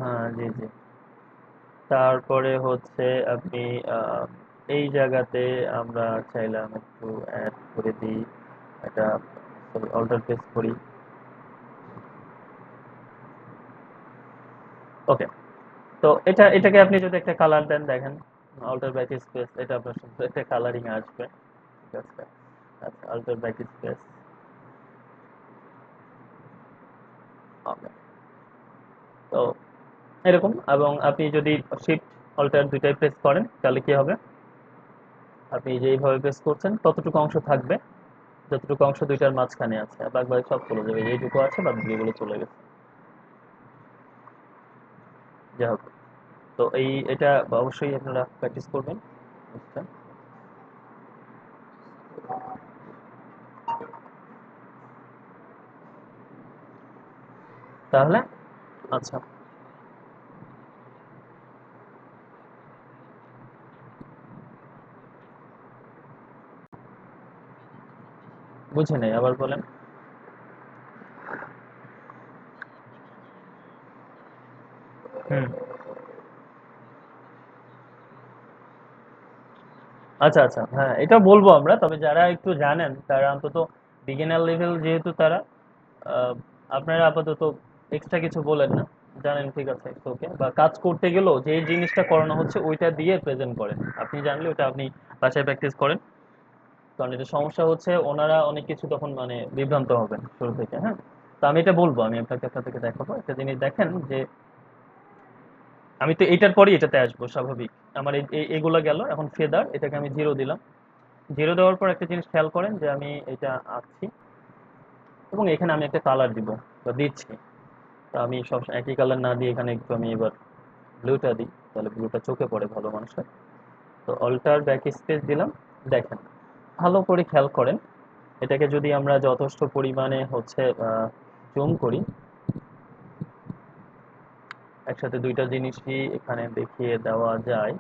হ্যাঁ, জি জি। তারপরে হচ্ছে আপনি আহ, এই জায়গাতে আমরা চাইলাম একটু অ্যাড করে দিই, এটা অল্টার প্রেস করি। ওকে, তো এটাকে আপনি যদি একটা কালার দেন, দেখেন অল্টার ব্যাক স্পেস, এটা আপনার সুন্দর একটা কালারিং আসবে। ঠিক আছে, আচ্ছা অল্টার ব্যাক স্পেস। ওকে, তো এরকম, এবং আপনি যদি শিফট অল্টার দুইটাই প্রেস করেন তাহলে কি হবে, আপনি যেইভাবে প্রেস করছেন ততটুকু অংশ থাকবে যতটুকু অংশ দুইটার মাঝখানে আছে, আর বাকি সব চলে যাবে, এইটুকু আছে বাদ বাকিগুলো চলে গেছে। যাই হোক, তো এটা অবশ্যই আপনারা প্র্যাকটিস করবেন। আচ্ছা, তাহলে আচ্ছা, বুঝে নেই, আবার বলেন। হুম, আচ্ছা আচ্ছা, হ্যাঁ এটা বলবো আমরা, তবে যারা একটু জানেন তারা অন্তত বিগিনার লেভেল যেহেতু তারা, আহ, আপনারা আপাতত এক্সট্রা কিছু বলেন না, জানেন ঠিক আছে ওকে, বা কাজ করতে গেলেও যে জিনিসটা করানো হচ্ছে ওইটা দিয়ে প্রেজেন্ট করেন, আপনি জানলে ওটা আপনি বাসায় প্র্যাকটিস করেন। কারণ এটা সমস্যা হচ্ছে ওনারা অনেক কিছু তখন মানে বিভ্রান্ত হবেন শুরু থেকে। হ্যাঁ, তো আমি এটা বলবো, আমি আপনাদেরকে দেখাবো একটা জিনিস, দেখেন যে আমি তো এইটার পরেই এটাতে আসবো স্বাভাবিক, আমার এগুলো গেল, এখন ফেদার এটাকে আমি জিরো দিলাম। জিরো দেওয়ার পর একটা জিনিস খেয়াল করেন যে আমি এটা আঁকছি এবং এখানে আমি একটা কালার দিব বা দিচ্ছি। তো আমি সব একই কালার না দিয়ে এখানে একটু আমি এবার ব্লুটা দিই, তাহলে ব্লুটা চোখে পড়ে ভালো মানুষের। তো অল্টার ব্যাক স্পেস দিলাম, দেখেন ভালো করে খেয়াল করেন, এটাকে যদি আমরা যথেষ্ট পরিমাণে হচ্ছে জুম করি, একসাথে দুইটা জিনিসই এখানে দেখিয়ে দেওয়া যায়।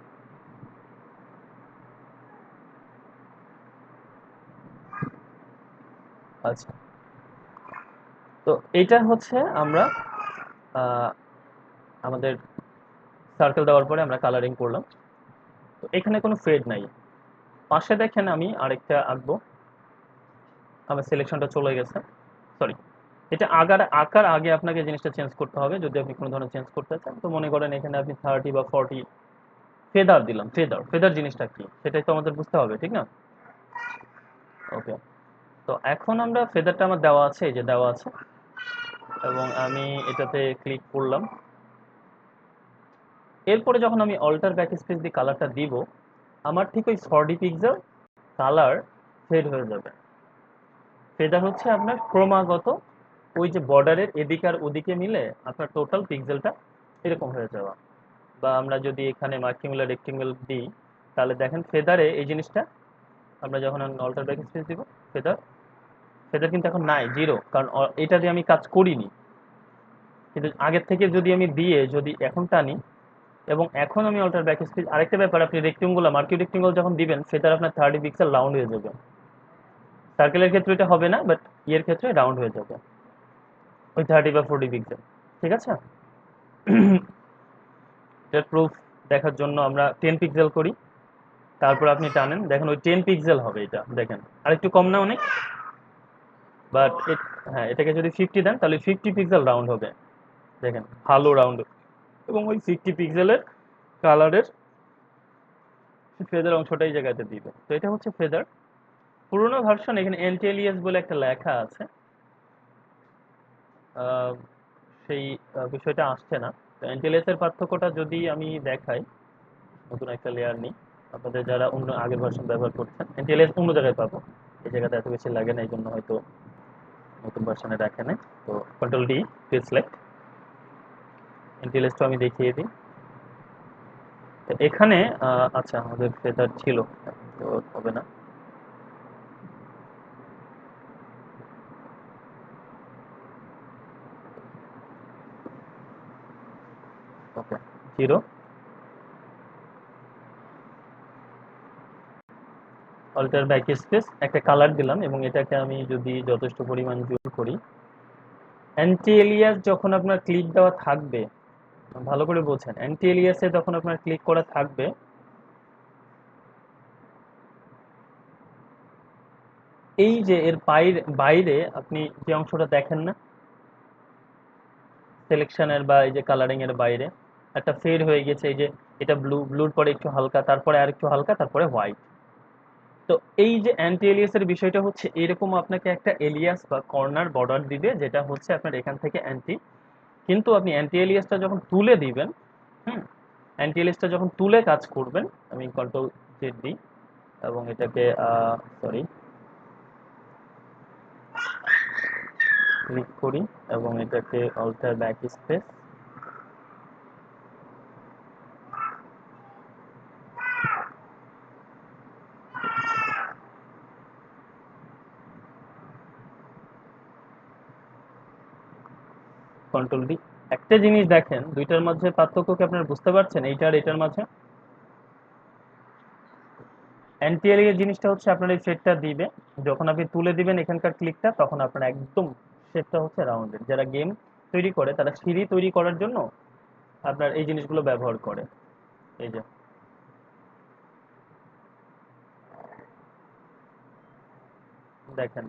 আচ্ছা, তো এইটা হচ্ছে আমরা আহ, আমাদের সার্কেল দেওয়ার পরে আমরা কালারিং করলাম। তো এখানে কোনো ফেড নাই, পাশে দেখেন আমি আরেকটা আঁকবো, আমার সিলেকশনটা চলে গেছে। সরি, এটা আঁকার আগে আপনাকে জিনিসটা চেঞ্জ করতে হবে, যদি আপনি কোনো ধরনের চেঞ্জ করতে চান। তো মনে করেন এখানে আপনি 30 বা 40 ফেদার দিলাম, ফেদার ফেদার জিনিসটা কি সেটাই তো আমাদের বুঝতে হবে, ঠিক না? ওকে, তো এখন আমরা ফেদারটা আমার দেওয়া আছে, এই যে দেওয়া আছে, এবং আমি এটাতে ক্লিক করলাম। এরপরে যখন আমি অল্টার ব্যাক স্পেস দিয়ে কালারটা দিব, আমার ঠিক ওই 40 পিক্সেল কালার ফেড হয়ে যাবে। ফেদার হচ্ছে আপনার ক্রমাগত ওই যে বর্ডারের এদিক আর ওদিকে মিলে আপনার টোটাল পিক্সেলটা এরকম হয়ে যাওয়া। বা আমরা যদি এখানে মার্কিংগুলার রেক্টেঙ্গেল দিই, তাহলে দেখেন ফেদারে এই জিনিসটা আমরা যখন অল্টার ব্যাক স্পেস দিব, ফেদার ফেদার কিন্তু এখন নাই, জিরো, কারণ এটা দিয়ে আমি কাজ করিনি। কিন্তু আগের থেকে যদি আমি দিয়ে যদি এখন টানি এবং এখন আমি অল্টার ব্যাক স্পেস, আরেকটা ব্যাপার, আপনি রেক্টেঙ্গুলার মার্কিং রেক্টেঙ্গল যখন দিবেন ফেদার আপনার 30 পিক্সেল রাউন্ড হয়ে যাবে। সার্কেলের ক্ষেত্রে এটা হবে না, বাট ইয়ের ক্ষেত্রে রাউন্ড হয়ে যাবে ওই 30 বা 40 পিক্সেল। ঠিক আছে। এটার প্রুফ দেখার জন্য আমরা 10 পিক্সেল করি, তারপর আপনি টানেন, দেখেন ওই 10 পিক্সেল হবে এটা, দেখেন আরেকটু কম না অনেক, বাট হ্যাঁ এটাকে যদি 50 দেন তাহলে 50 পিক্সেল রাউন্ড হবে, দেখেন ভালো রাউন্ড। এবং ওই 50 পিক্সেলের কালারের ফেদার অংশটা এই জায়গাতে দিবে। তো এটা হচ্ছে ফেদার পুরোনো ভার্সন। এখানে এনটিএলইএস বলে একটা লেখা আছে, আহ, সেই বিষয়টা আসছে না। তো এনটিএলএস এর পার্থক্যটা যদি আমি দেখাই, নতুন একটা লেয়ার নিই, আপনাদের যারা অন্য আগের ভার্সন ব্যবহার করছেন, এনটিএলএস অন্য জায়গায় পাবো, এই জায়গাতে এত বেশি লাগে না, এই জন্য হয়তো নতুন ভার্সনে রাখে নাই। তো কন্ট্রোল ডি টু সিলেক্ট এনটিএলএসটা আমি দেখিয়ে দিই। তো এখানে আচ্ছা আমাদের ফেদার ছিল, তো হবে না। ওকে, জিরো, অল্টার ব্যাক স্পেস, একটা কালার দিলাম এবং এটাকে আমি যদি যথেষ্ট পরিমাণ জুম করি, অ্যান্টি এলিয়াস যখন আপনার ক্লিক দেওয়া থাকবে, ভালো করে বোঝেন, অ্যান্টি এলিয়াসে যখন আপনার ক্লিক করা থাকবে, এই যে এর বাইরে বাইরে আপনি যে অংশটা দেখেন না সিলেকশনের বা এই যে কালারিং এর বাইরে একটা ফেড হয়ে গেছে, এই যে এটা ব্লুর পরে একটু হালকা, তারপরে আর একটু হালকা, তারপরে হোয়াইট। তো এই যে অ্যান্টি এলিয়াস এর বিষয়টা হচ্ছে এরকম, আপনাকে একটা এলিয়াস বা কর্নার বর্ডার দিবে যেটা হচ্ছে আপনার এখান থেকে অ্যান্টি। কিন্তু আপনি অ্যান্টি এলিয়াসটা যখন তুলে দিবেন, হুম, অ্যান্টি এলিয়াসটা যখন তুলে কাজ করবেন, আমি কন্ট্রোল জেড দিই এবং এটাকে সরি ক্লিক করি এবং এটাকে alter backspace, control D. একটা জিনিস দেখেন, দুইটার মাঝে পার্থক্য কি আপনারা বুঝতে পারছেন, এইটা আর এটার মাঝে? এনটিএল এর জিনিসটা হচ্ছে আপনার এই শেডটা দিবে, যখন আপনি তুলে দিবেন এখানকার ক্লিকটা, তখন আপনার একদম শেডটা হচ্ছে রাউন্ডেড। যারা গেম তৈরি করে তারা সিঁড়ি তৈরি করার জন্য আপনার এই জিনিসগুলো ব্যবহার করে। এই যে দেখেন,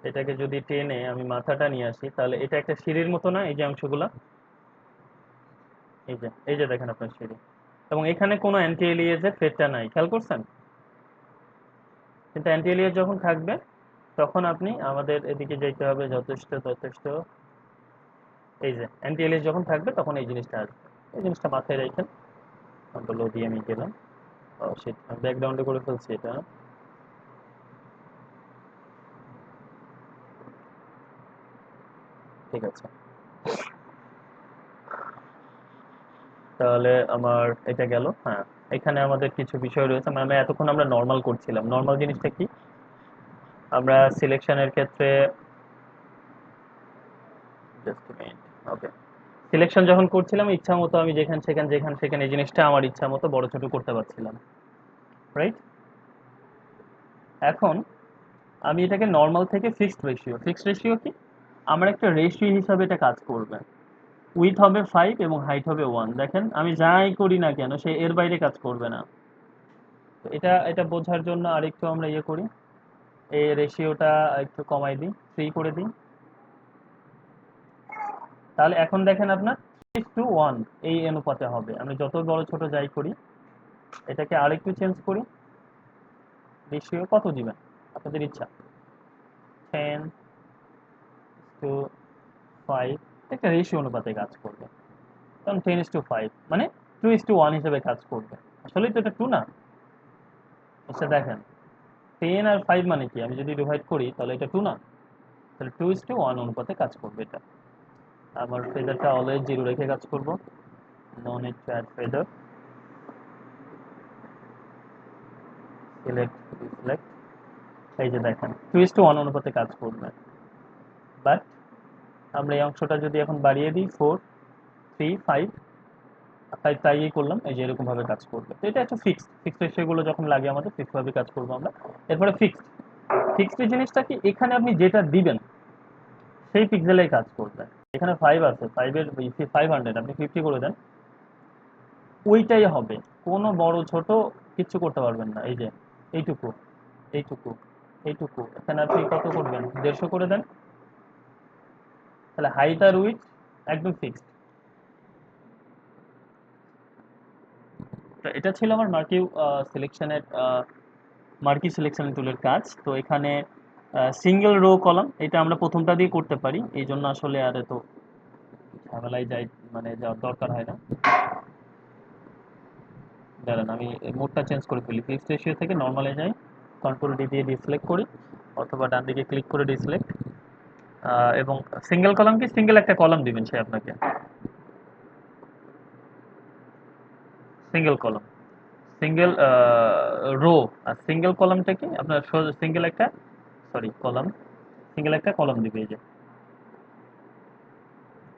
এটাকে যদি টেনে আমি মাথাটা নিয়ে আসি, তাহলে এটা একটা সিঁড়ির মতো না, এই যে অংশগুলা, এই যে দেখেন আপনার সিঁড়ি, এবং এখানে কোনো অ্যান্টি এলিয়াস এর ফেডটা নাই, খেয়াল করছেন? কিন্তু অ্যান্টি এলিয়াস যখন থাকবে তখন আপনি আমাদের এদিকে যেতে হবে যথেষ্ট যথেষ্ট, এই যে অ্যান্টি এলিয়াস যখন থাকবে তখন এই জিনিসটা আসবে। এই জিনিসটা মাথায় রাখেন। কন্ট্রোল ও দিয়ে আমি গেলাম, ব্যাকগ্রাউন্ডে করে ফেলছি এটা, ঠিক আছে। তাহলে আমার এটা গেল। হ্যাঁ, এখানে আমাদের কিছু বিষয় রয়েছে, মানে এতক্ষণ আমরা নর্মাল করছিলাম। নর্মাল জিনিসটা কি, আমরা সিলেকশনের ক্ষেত্রে, জাস্ট মিনিট, ওকে, সিলেকশন যখন করছিলাম ইচ্ছা মতো আমি যেখানে এই জিনিসটা আমার ইচ্ছা মতো বড় ছোট করতে পারছিলাম, রাইট? এখন আমি এটাকে নর্মাল থেকে ফিক্সড রেশিও কি, আমার একটা রেশিও হিসাবে এটা কাজ করবে। উইথ হবে 5 এবং হাইট হবে 1। দেখেন আমি যাই করি না কেন সে এর বাইরে কাজ করবে না। তো এটা এটা বোঝার জন্য আরেকটু আমরা ইয়ে করি, এই রেশিওটা একটু কমাই দিই, 3 করে দিই। তাহলে এখন দেখেন আপনার 3:1 এই অনুপাতে হবে, আমি যত বড় ছোট যাই করি। এটাকে আরেকটু চেঞ্জ করি, রেশিও কত দিবেন আপনাদের ইচ্ছা, 10:5, একটা রেশিও অনুপাতে কাজ করবে। কারণ 10:5 মানে 2:1 হিসেবে কাজ করবে। আসলেই তো এটা 2 না? আচ্ছা দেখেন, 10 আর 5 মানে কি, আমি যদি ডিভাইড করি তাহলে এটা 2 না, তাহলে 2:1 অনুপাতে কাজ করবে এটা। আমার ফেদারটা অলওয়েজ 0 রেখে কাজ করব, no need to add feather, select select, এই যে দেখেন 2:1 অনুপাতে কাজ করবে। বাট আমরা এই অংশটা যদি এখন বাড়িয়ে দিই 4 3 5 5 তাই করলাম, এই যে এরকম ভাবে কাজ করবে। তো এটা একটা ফিক্সড রেশিওগুলো যখন লাগে আমাদের ফিক্সড ভাবে কাজ করবো আমরা। এরপরে ফিক্সড জিনিসটা কি, এখানে আপনি যেটা দিবেন সেই পিক্সেলেই কাজ করবে। এখানে 5 আছে, 5 এর 500 আপনি 50 করে দেন, ওইটাই হবে, কোনো বড় ছোট কিচ্ছু করতে পারবেন না। এই যে এইটুকু এইটুকু এইটুকু, এখানে আপনি কত করবেন, 150 করে দেন, তাহলে হাইট আর উইথ একদম ফিক্সড। তো এটা ছিল আমার সিলেকশনের মার্কি সিলেকশন টুলের কাজ। তো এখানে সিঙ্গেল রো কলাম, এটা আমরা প্রথমটা দিয়ে করতে পারি, এই জন্য আসলে আর এত ঝামেলায় যাই, মানে যাওয়ার দরকার হয় না। দাঁড়ান আমি মোডটা চেঞ্জ করে ফেলি, ফিক্সড রেশিও থেকে নর্মালে যাই, কন্ট্রোল ডি দিয়ে ডিসিলেক্ট করি, অথবা ডান দিকে ক্লিক করে ডিসিলেক্ট, এবং সিঙ্গেল কলাম কি সিঙ্গেল একটা কলাম দিবেন সে আপনাকে, সিঙ্গেল কলাম, সিঙ্গেল রো। আর সিঙ্গেল কলামটা কি আপনার সিঙ্গেল একটা, সরি কলাম, সিঙ্গেল একটা কলাম দিবে। এই যে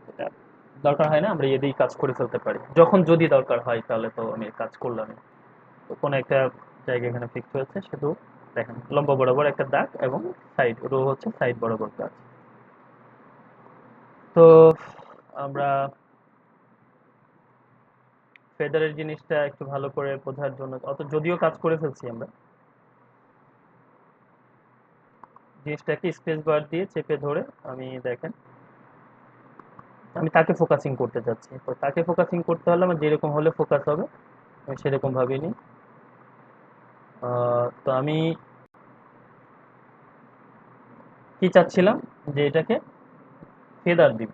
এটা দরকার হয় না, আমরা এ দিয়েই কাজ করে ফেলতে পারি, যখন যদি দরকার হয়, তাহলে তো আমি কাজ করলাম। তো কোনো একটা জায়গা এখানে ফিক্স হয়েছে, শুধু দেখেন লম্বা বরাবর একটা দাগ এবং সাইড রো হচ্ছে সাইড বরাবর কাজ। তো আমরা ফেদারের জিনিসটা একটু ভালো করে বোঝার জন্য, অত যদিও কাজ করে ফেলছি আমরা, জিনিসটাকে স্পেস বার দিয়ে চেপে ধরে আমি দেখেন আমি তাকে ফোকাসিং করতে চাচ্ছি। তো তাকে ফোকাসিং করতে হলে আমার যেরকম হলে ফোকাস হবে আমি সেরকম ভাবে নিই। তো আমি কি চাচ্ছিলাম, যে এটাকে ফেদার দিব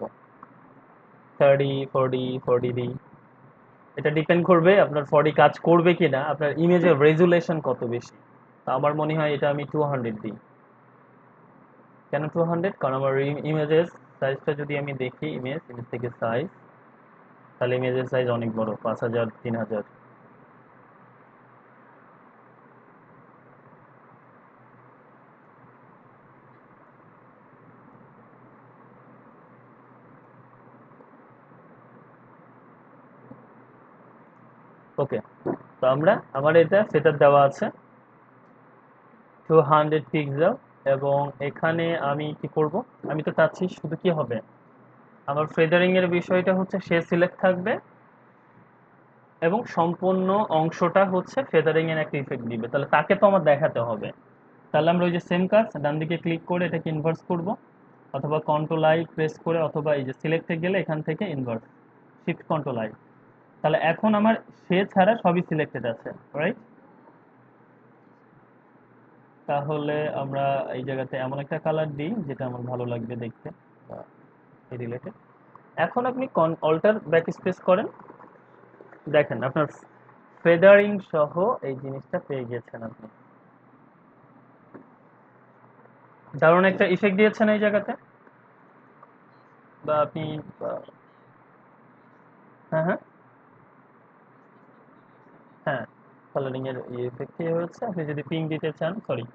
30 40 40 দিই। এটা ডিপেন্ড করবে আপনার 40 কাজ করবে কিনা, আপনার ইমেজের রেজুলেশন কত বেশি। তো আমার মনে হয় এটা আমি 200 দিই। কেন 200, কারণ আমার ইমেজের সাইজটা যদি আমি দেখি, ইমেজ থেকে সাইজ, তাহলে ইমেজের সাইজ অনেক বড়, 5000 3000। ওকে, তো আমরা আমার এটা সেটআপ দেওয়া আছে 200 পিক্সেল, এবং এখানে আমি কি করব, আমি তো চাচ্ছি শুধু কি হবে, আমার ফেদারিং এর বিষয়টা হচ্ছে সে সিলেক্ট থাকবে এবং সম্পূর্ণ অংশটা হচ্ছে ফেদারিং এর একটা ইফেক্ট দিবে, তাহলে তাকে তো আমার দেখাতে হবে। তাহলে আমরা ওই যে সেম কাজ, ডান দিকে ক্লিক করে এটাকে ইনভার্স করব, অথবা কন্ট্রোল আই প্রেস করে, অথবা এই যে সিলেক্টে গেলে এখান থেকে ইনভার্স, শিফট কন্ট্রোল আই, তাহলে এখন আমার সে ছাড়া সবই সিলেক্টেড আছে, রাইট? তাহলে আমরা এই জায়গাতে এমন একটা কালার দিই যেটা আমার ভালো লাগবে দেখতে, এই রিলেটেড। এখন আপনি অল্টার ব্যাক স্পেস করেন, দেখেন আপনার ফেদারিং সহ এই জিনিসটা পেয়ে গেছেন আপনি, দারুণ একটা ইফেক্ট দিয়েছেন এই জায়গাতে। বা আপনি হ্যাঁ হ্যাঁ হ্যাঁ, কালারিং এর ইফেক্ট হচ্ছে। আপনি যদি পিঙ্ক দিতে চান, সরি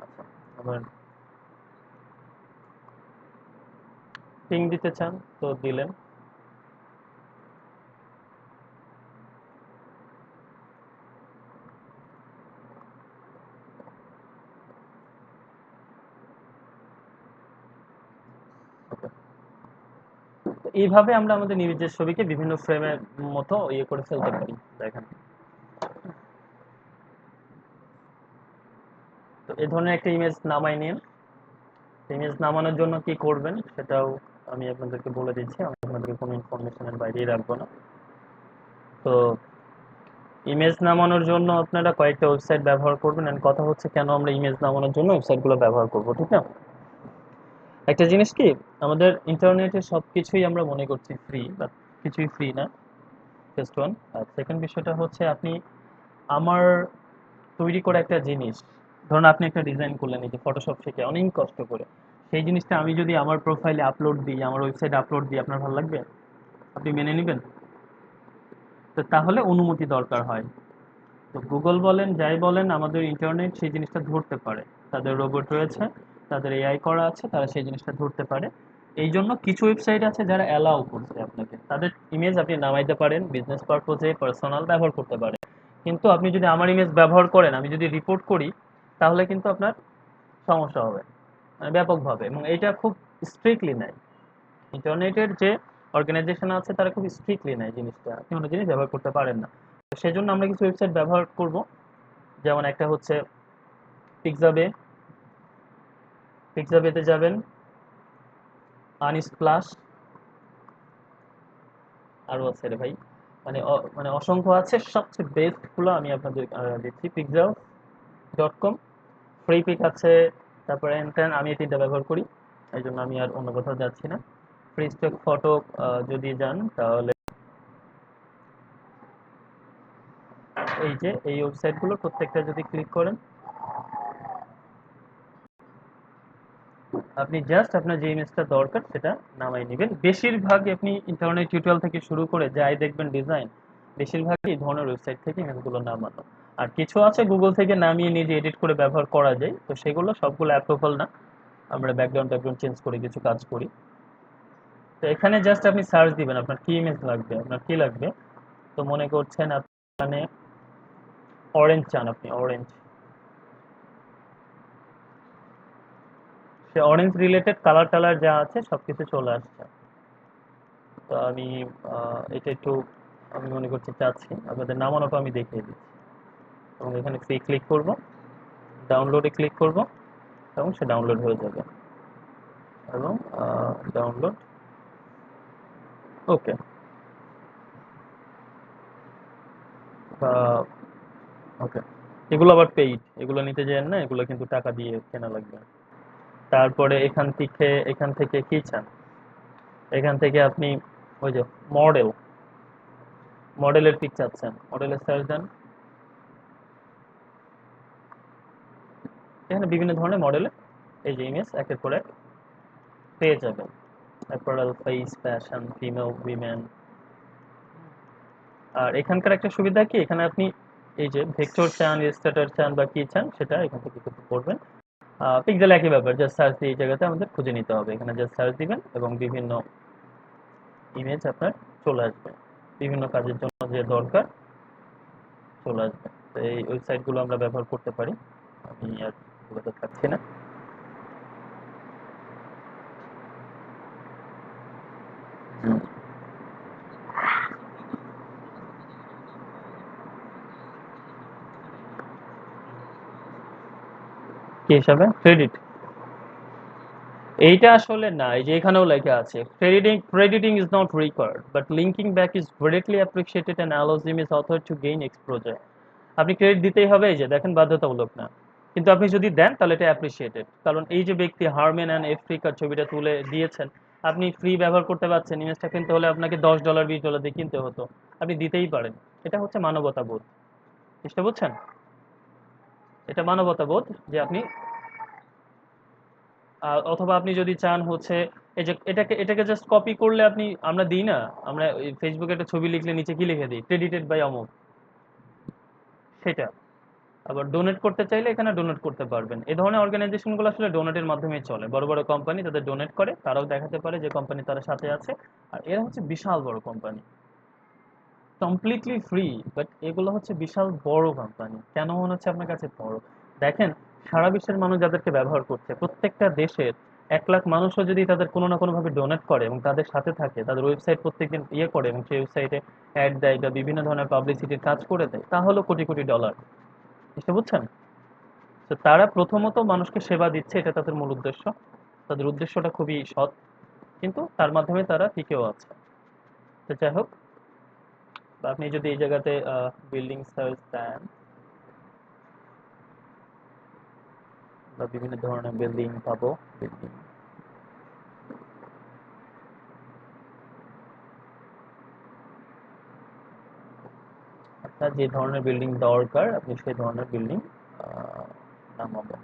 আচ্ছা, আবার পিঙ্ক দিতে চান তো দিলেন। Okay. তো এইভাবে আমরা আমাদের নিজের ছবিকে বিভিন্ন ফ্রেমের মতো ইয়ে করে ফেলতে পারি, দেখেন। তো এই ধরনের একটা ইমেজ নামাই নিন। ইমেজ নামানোর জন্য কি করবেন সেটাও আমি আপনাদেরকে বলে দিচ্ছি, আমি আপনাদেরকে কোনো ইনফরমেশনের বাইরেই রাখবো না। তো ইমেজ নামানোর জন্য আপনারা কয়েকটা ওয়েবসাইট ব্যবহার করবেন, এন্ড কথা হচ্ছে কেন আমরা ইমেজ নামানোর জন্য ওয়েবসাইটগুলো ব্যবহার করব, ঠিক না? একটা জিনিস কি, আমাদের ইন্টারনেটে সবকিছুই আমরা মনে করছি ফ্রি, বাট কিছুই ফ্রি না, ফার্স্ট ওয়ান। আর সেকেন্ড বিষয়টা হচ্ছে আপনি আমার তৈরি করা একটা জিনিস, ধরুন আপনি একটা ডিজাইন করলেন এই যে ফটোশপ শিখে অনেক কষ্ট করে, সেই জিনিসটা আমি যদি আমার প্রোফাইলে আপলোড দিই, আমার ওয়েবসাইটে আপলোড দিই, আপনার ভালো লাগবে? আপনি মেনে নেবেন? তো তাহলে অনুমতি দরকার হয়। তো গুগল বলেন যাই বলেন, আমাদের ইন্টারনেট সেই জিনিসটা ধরতে পারে। তাদের রোবট রয়েছে, তাদের এআই করা আছে, তারা সেই জিনিসটা ধরতে পারে। এই জন্য কিছু ওয়েবসাইট আছে যারা অ্যালাউ করছে আপনাকে, তাদের ইমেজ আপনি নামাইতে পারেন, বিজনেস পারপোজে পার্সোনাল ব্যবহার করতে পারেন। কিন্তু আপনি যদি আমার ইমেজ ব্যবহার করেন, আমি যদি রিপোর্ট করি, তাহলে কিন্তু আপনার সমস্যা হবে, মানে ব্যাপকভাবে। এবং এটা খুব স্ট্রিক্টলি নেয় ইন্টারনেটের যে অর্গানাইজেশন আছে, তারা খুব স্ট্রিক্টলি নেয় জিনিসটা, আপনি অন্য জিনিস ব্যবহার করতে পারেন না। তো সেজন্য আমরা কিছু ওয়েবসাইট ব্যবহার করব, যেমন একটা হচ্ছে পিক্সাবে। পিক্সাবেতে যাবেন, আনস্প্লাশ, আরও আছে রে ভাই, মানে মানে অসংখ্য আছে, সবচেয়ে বেস্ট গুলো আমি আপনাদের দিচ্ছি। Pixel dot com, free pick আছে, তারপরে এনটেন, আমি এই তিনটা ব্যবহার করি, এই জন্য আমি আর অন্য কোথাও যাচ্ছি না। ফ্রি স্টক ফটো যদি যান, তাহলে এই যে এই ওয়েবসাইটগুলো প্রত্যেকটা যদি ক্লিক করেন, আপনি জাস্ট আপনার যে ইমেজটা দরকার সেটা নামাই নেবেন। বেশিরভাগ আপনি ইন্টারনেট টিউটোরিয়াল থেকে শুরু করে যাই দেখবেন ডিজাইন, বেশিরভাগই এই ধরনের ওয়েবসাইট থেকে ইমেজগুলো নামানো। আর কিছু আছে গুগল থেকে নামিয়ে নিজে এডিট করে ব্যবহার করা যায়, তো সেগুলো সবগুলো অ্যাপ্রুভাল না, আমরা ব্যাকগ্রাউন্ড চেঞ্জ করে কিছু কাজ করি। তো এখানে জাস্ট আপনি সার্চ দিবেন আপনার কি ইমেজ লাগবে, আপনার কি লাগবে। তো মনে করছেন আপনি মানে অরেঞ্জ চান, আপনি অরেঞ্জ, সে অরেঞ্জ রিলেটেড কালার টালার যা আছে সবকিছু চলে আসছে। তো আমি এটা একটু, আমি মনে করছি চাচ্ছি আপনাদের নামানোটা আমি দেখিয়ে দিচ্ছি। এবং এখানে ফ্রি ক্লিক করব, ডাউনলোডে ক্লিক করব, এবং সে ডাউনলোড হয়ে যাবে। এবং ডাউনলোড, ওকে। ওকে, এগুলো আবার পেইড, এগুলো নিতে যান না, এগুলো কিন্তু টাকা দিয়ে কেনা লাগবে। তারপরে এখান থেকে কি চান, এখান থেকে আপনি ওই যে মডেল, মডেলের পিক চাচ্ছেন, মডেলের সার্চ দেন। এখানে বিভিন্ন ধরনের মডেলের এই যে ইমেজ একের পর এক পেয়ে যাবেন। Apparel, face, fashion, female, women. আর এখানকার একটা সুবিধা কি, এখানে আপনি এই যে ভেক্টর চান, স্ট্যাটার চান, বা কি চান সেটা এখান থেকে কিন্তু করবেন। পিক্সেল একই ব্যাপার, জাস্ট সার্চ দিয়ে এই জায়গাতে আমাদের খুঁজে নিতে হবে, এখানে জাস্ট সার্চ দিবেন এবং বিভিন্ন ইমেজ আপনার চলে আসবে, বিভিন্ন কাজের জন্য যে দরকার চলে আসবে। তো এই ওয়েবসাইটগুলো আমরা ব্যবহার করতে পারি, আমি আর বলতে থাকছি না। কি হিসাবে ক্রেডিট, এইটা আসলে না, এই যে এখানেও লেখা আছে ক্রেডিটিং is not required but linking back is greatly appreciated and allows him is author to gain exposure. আপনি ক্রেডিট দিতেই হবে, এই যে দেখেন বাধ্যতামূলক না, কিন্তু আপনি যদি দেন তাহলে এটা অ্যাপ্রিসিয়েটেড, কারণ এই যে ব্যক্তি হারম্যান অ্যান্ড আফ্রিকার ছবিটা তুলে দিয়েছেন, আপনি ফ্রি ব্যবহার করতে পারছেন, ইমেজটা কিনতে হলে আপনাকে $10 $20 দিয়ে কিনতে হতো, আপনি দিতেই পারেন। এটা হচ্ছে মানবতা বোধ, বুঝতে বুঝছেন? এটা মানবতা বোধ যে আপনি অথবা আপনি যদি চান হচ্ছে এই যে এটাকে জাস্ট কপি করলে আপনি, আমরা দিই না, আমরা ফেসবুকে একটা ছবি লিখলে নিচে কি লিখে দিই, ক্রেডিটেড বাই অমুক, সেটা। আবার ডোনেট করতে চাইলে এখানে ডোনেট করতে পারবেন। এই ধরনের অর্গানাইজেশনগুলো আসলে ডোনেটের মাধ্যমেই চলে, বড় বড় কোম্পানি তাদের ডোনেট করে, তারাও দেখাতে পারে যে কোম্পানি তার সাথে আছে। আর এরা হচ্ছে বিশাল বড় কোম্পানি, কমপ্লিটলি ফ্রি, বাট এগুলো হচ্ছে বিশাল বড় কোম্পানি। কেন মনে হচ্ছে আপনার কাছে বড়? দেখেন, সারা বিশ্বের মানুষ যাদেরকে ব্যবহার করছে, প্রত্যেকটা দেশের 1 লাখ মানুষও যদি তাদের কোনো না কোনো ভাবে ডোনেট করে এবং তাদের সাথে থাকে, তাদের ওয়েবসাইট প্রত্যেকদিন ইয়ে করে এবং সেই ওয়েবসাইটে অ্যাড দেয় বা বিভিন্ন ধরনের পাবলিসিটির কাজ করে দেয়, তাহলে কোটি কোটি ডলার, বুঝতে বুঝছেন? তো তারা প্রথমত মানুষকে সেবা দিচ্ছে, এটা তাদের মূল উদ্দেশ্য, তাদের উদ্দেশ্যটা খুবই সৎ, কিন্তু তার মাধ্যমে তারা টিকেও আছে। তো যাই হোক, বা আপনি যদি এই জায়গাতে বিল্ডিং সার্চ দেন, বা বিভিন্ন ধরনের বিল্ডিং পাবো, বিল্ডিং, যে ধরনের বিল্ডিং দরকার আপনি সেই ধরনের বিল্ডিং নামাবেন।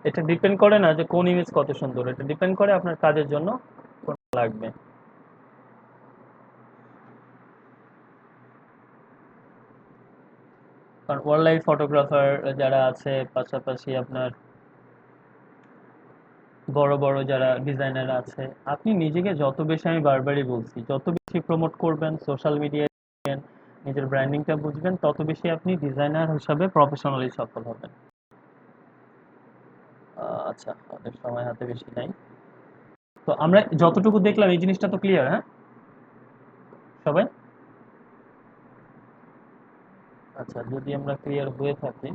এটা ডিপেন্ড করে না যে কোন ইমেজ কত সুন্দর, এটা ডিপেন্ড করে আপনার কাজের জন্য কোনটা লাগবে। কারণ ওয়াইল্ড লাইফ ফটোগ্রাফার যারা আছে, পাশাপাশি আপনার বড় বড় যারা ডিজাইনার আছে, আপনি নিজেকে যত বেশি, আমি বারবারই বলছি, যত বেশি প্রমোট করবেন সোশ্যাল মিডিয়ায়, নিজের ব্র্যান্ডিংটা বুঝবেন, তত বেশি আপনি ডিজাইনার হিসাবে প্রফেশনালি সফল হবেন। আচ্ছা, আমাদের সময় হাতে বেশি নাই। তো আমরা যতটুকু দেখলাম এই জিনিসটা তো ক্লিয়ার, হ্যাঁ সবাই? আচ্ছা, যদি আমরা ক্লিয়ার হয়ে থাকি,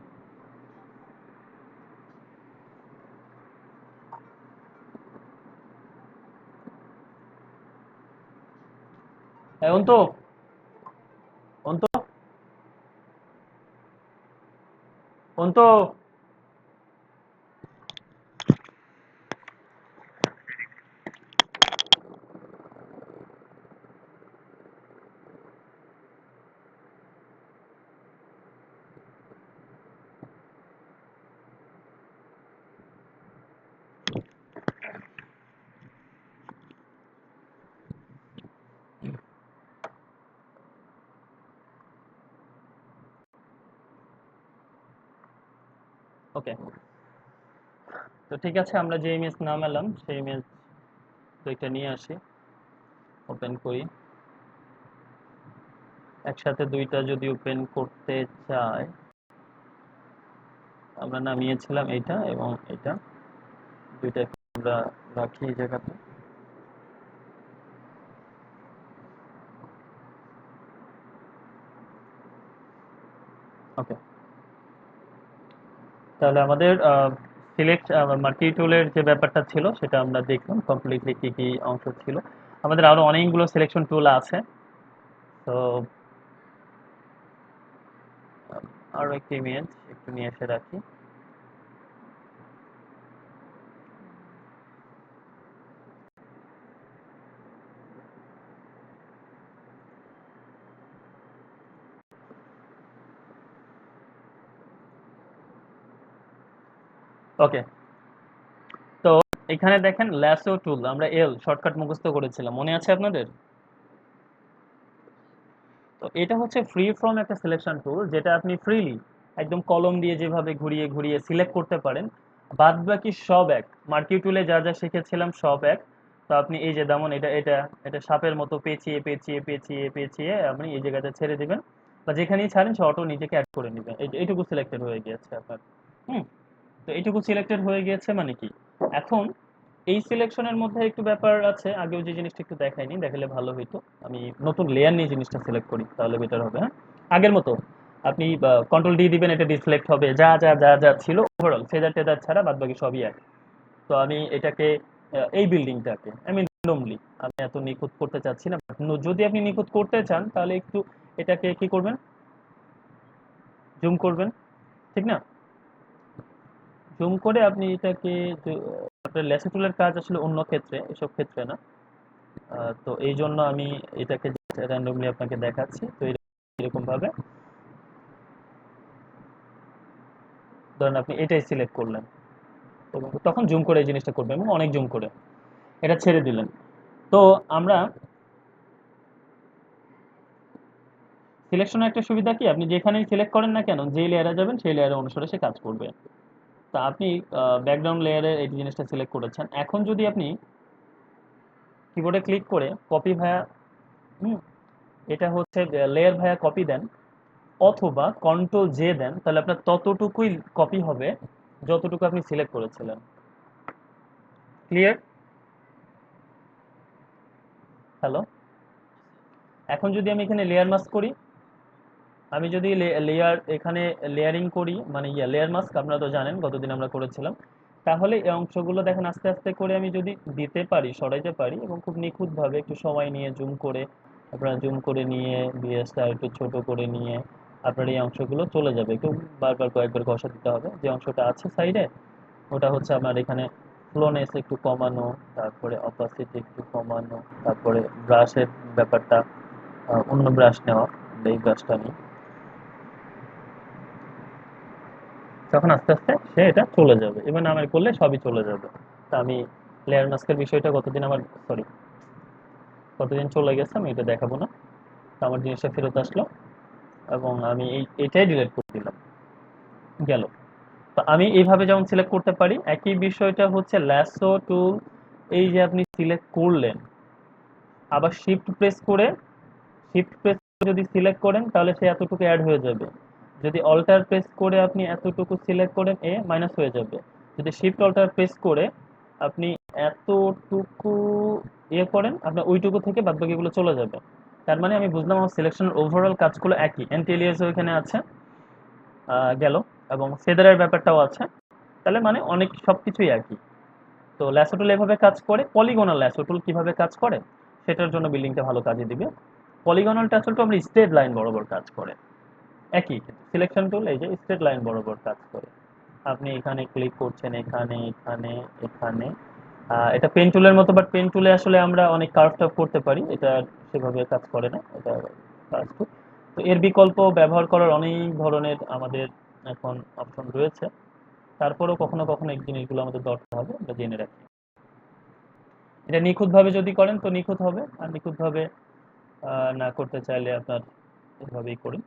অন্ত অন্ত অন্ত ওকে। তো ঠিক আছে, আমরা যে ইমেজ নামালাম সেই ইমেজ দুইটা নিয়ে আসি, ওপেন করি। একসাথে দুইটা যদি ওপেন করতে চাই, আমরা নামিয়েছিলাম এইটা এবং এটা, দুইটা আমরা রাখি এই জায়গাতে। ওকে, তাহলে আমাদের সিলেক্ট মার্কি টুলের যে ব্যাপারটা ছিল সেটা আমরা দেখলাম কমপ্লিটলি, কি কি অংশ ছিল। আমাদের আরো অনেকগুলো সিলেকশন টুল আছে। তো আরো একটি ইমেজ একটু নিয়ে এসে রাখি। ওকে, তো এখানে দেখেন ল্যাসো টুল, আমরা এল শর্টকাট মুখস্থ করেছিলাম, মনে আছে আপনাদের? তো এটা হচ্ছে ফ্রি ফ্রম একটা সিলেকশন টুল, যেটা আপনি ফ্রিলি একদম কলম দিয়ে যেভাবে ঘুরিয়ে ঘুরিয়ে সিলেক্ট করতে পারেন। বাদ বাকি সব এক, মার্কি টুলে যা যা শিখেছিলাম সব এক। তো আপনি এই যে যেমন এটা এটা এটা সাপের মতো পেঁচিয়ে পেঁচিয়ে পেঁচিয়ে পেঁচিয়ে আপনি এই জায়গাটা ছেড়ে দিবেন, বা যেখানেই ছাড়েন সে অটো নিজেকে অ্যাড করে নেবে। এইটুকু সিলেক্টেড হয়ে গিয়েছে আপনার। হুম। তো এইটুকু সিলেক্টেড হয়ে গিয়েছে মানে কি, এখন এই সিলেকশনের মধ্যে একটু ব্যাপার আছে, আগেও যে জিনিসটা একটু দেখাইনি, দেখালে ভালো হইতো। আমি নতুন লেয়ার নিয়ে জিনিসটা সিলেক্ট করি, তাহলে বেটার হবে। হ্যাঁ, আগের মতো আপনি কন্ট্রোল ডি দিবেন, এটা ডিসিলেক্ট হবে, যা যা যা যা ছিল ওভারঅল ফেদার টেদার ছাড়া বাদ বাকি সবই এক। তো আমি এটাকে এই বিল্ডিংটাকে আমি র্যান্ডমলি, আমি এত নিখুঁত করতে চাচ্ছি না, but যদি আপনি নিখুঁত করতে চান তাহলে একটু এটাকে কি করবেন, জুম করবেন, ঠিক না? জুম করে আপনি এটাকে আপনার লেসো টুলের কাজ আসলে অন্য ক্ষেত্রে, এসব ক্ষেত্রে না। তো এই জন্য আমি এটাকে র্যান্ডমলি আপনাকে দেখাচ্ছি। তো এরকম ভাবে ধরেন আপনি এটাই সিলেক্ট করলেন এবং তখন জুম করে এই জিনিসটা করবেন এবং অনেক জুম করে এটা ছেড়ে দিলেন। তো আমরা সিলেকশনের একটা সুবিধা কি, আপনি যেখানেই সিলেক্ট করেন না কেন, যে লেয়ারে যাবেন সেই লেয়ারে অনুসারে সে কাজ করবে। তা আপনি ব্যাকগ্রাউন্ড লেয়ারে এই জিনিসটা সিলেক্ট করেছেন, এখন যদি আপনি কিবোর্ডে ক্লিক করে কপি ভায়া, হুম, এটা হচ্ছে লেয়ার ভায়া কপি দেন, অথবা কন্ট্রোল জে দেন, তাহলে আপনার ততটুকুই কপি হবে যতটুকু আপনি সিলেক্ট করেছিলেন। ক্লিয়ার? হ্যালো, এখন যদি আমি এখানে লেয়ার মাস্ক করি, আমি যদি লেয়ার এখানে লেয়ারিং করি, মানে লেয়ার মাস্ক আপনারা তো জানেন গতদিন আমরা করেছিলাম, তাহলে এই অংশগুলো দেখেন আস্তে আস্তে করে আমি যদি দিতে পারি, সরাইতে পারি এবং খুব নিখুঁতভাবে একটু সময় নিয়ে জুম করে, আপনারা জুম করে নিয়ে বিএসটা একটু ছোট করে নিয়ে আপনার এই অংশগুলো চলে যাবে। একটু বারবার কয়েকবার ঘষা দিতে হবে। যে অংশটা আছে সাইডে ওটা হচ্ছে আপনার এখানে ফ্লোনেস একটু কমানো, তারপরে অপাসিটি একটু কমানো, তারপরে ব্রাশের ব্যাপারটা অন্য ব্রাশ নেওয়া, এই ব্রাশটা নিই, তখন আস্তে আস্তে সে এটা চলে যাবে। এবং আমার করলে সবই চলে যাবে। তা আমি লেয়ার মাস্কের বিষয়টা গতদিন আমার, সরি, কতদিন চলে গেছে আমি এটা দেখাবো না। তো আমার জিনিসটা ফেরত আসলো এবং আমি এটাই ডিলিট করে দিলাম, গেল। তো আমি এইভাবে যেমন সিলেক্ট করতে পারি, একই বিষয়টা হচ্ছে ল্যাসো টুল, এই যে আপনি সিলেক্ট করলেন, আবার শিফট প্রেস করে যদি সিলেক্ট করেন তাহলে সে এতটুকু অ্যাড হয়ে যাবে। যদি অল্টার প্রেস করে আপনি এতটুকু সিলেক্ট করেন এ মাইনাস হয়ে যাবে। যদি শিফট অল্টার প্রেস করে আপনি এতটুকু ইয়ে করেন, আপনার ওইটুকু থেকে বাদবাকিগুলো চলে যাবে। তার মানে আমি বুঝলাম আমার সিলেকশনের ওভারঅল কাজগুলো একই। অ্যান্টি এলিয়াস ওইখানে আছে, গেল, এবং ফেদারের ব্যাপারটাও আছে। তাহলে মানে অনেক সবকিছুই একই। তো ল্যাসো টুল এভাবে কাজ করে। পলিগনাল ল্যাসো টুল কিভাবে কাজ করে সেটার জন্য বিল্ডিংটা ভালো কাজে দিবে। পলিগনাল ল্যাসো টুল আমরা স্ট্রেট লাইন বরাবর কাজ করে, একই কিন্তু সিলেকশন টুল এই যে স্ট্রেট লাইন বরাবর কাজ করে। আপনি এখানে ক্লিক করছেন, এখানে এখানে এখানে, এটা পেন টুলের মতো, বাট পেন টুলে আসলে আমরা অনেক কার্ভ টার্ভ করতে পারি, এটা সেভাবে কাজ করে না এটা কাজ টুল। তো এর বিকল্প ব্যবহার করার অনেক ধরনের আমাদের এখন অপশন রয়েছে। তারপরেও কখনো কখনো এই জিনিসগুলো আমাদের দরকার হবে, আমরা জেনে রাখি। এটা নিখুঁতভাবে যদি করেন তো নিখুঁত হবে, আর নিখুঁতভাবে না করতে চাইলে আপনার এভাবেই করুন।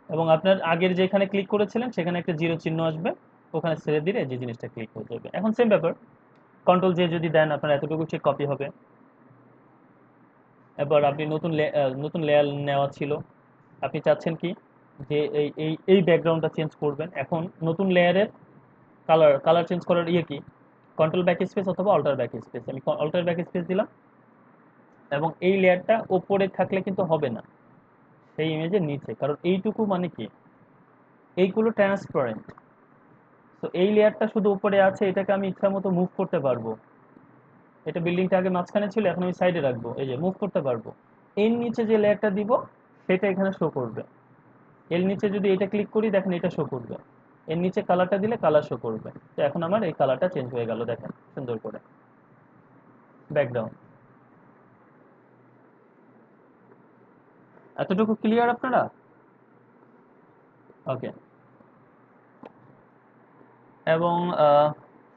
এবং আপনার আগের যেখানে ক্লিক করেছিলেন সেখানে একটা জিরো চিহ্ন আসবে, ওখানে ছেড়ে দিলে যে জিনিসটা ক্লিক হয়ে যাবে। এখন সেম ব্যাপার, কন্ট্রোল জে যদি দেন আপনার এতটুকু ঠিক কপি হবে। এবার আপনি নতুন লেয়ার নেওয়া ছিল, আপনি চাচ্ছেন কি যে এই ব্যাকগ্রাউন্ডটা চেঞ্জ করবেন। এখন নতুন লেয়ারের কালার চেঞ্জ করার ইয়ে কি, কন্ট্রোল ব্যাক স্পেস অথবা অল্টার ব্যাক স্পেস। আমি অল্টার ব্যাক স্পেস দিলাম এবং এই লেয়ারটা ওপরে থাকলে কিন্তু হবে না সেই ইমেজের নিচে, কারণ এইটুকু মানে কি, এইগুলো ট্রান্সপারেন্ট। তো এই লেয়ারটা শুধু উপরে আছে, এটাকে আমি ইচ্ছা মতো মুভ করতে পারবো। এটা বিল্ডিংটা আগে মাঝখানে ছিল, এখন আমি সাইডে রাখবো, এই যে মুভ করতে পারবো। এর নিচে যে লেয়ারটা দিব সেটা এখানে শো করবে। এর নিচে যদি এটা ক্লিক করি দেখেন এটা শো করবে। এর নিচে কালারটা দিলে কালার শো করবে। তো এখন আমার এই কালারটা চেঞ্জ হয়ে গেল, দেখেন সুন্দর করে ব্যাকগ্রাউন্ড। এতটুকু ক্লিয়ার আপনারা? ওকে। এবং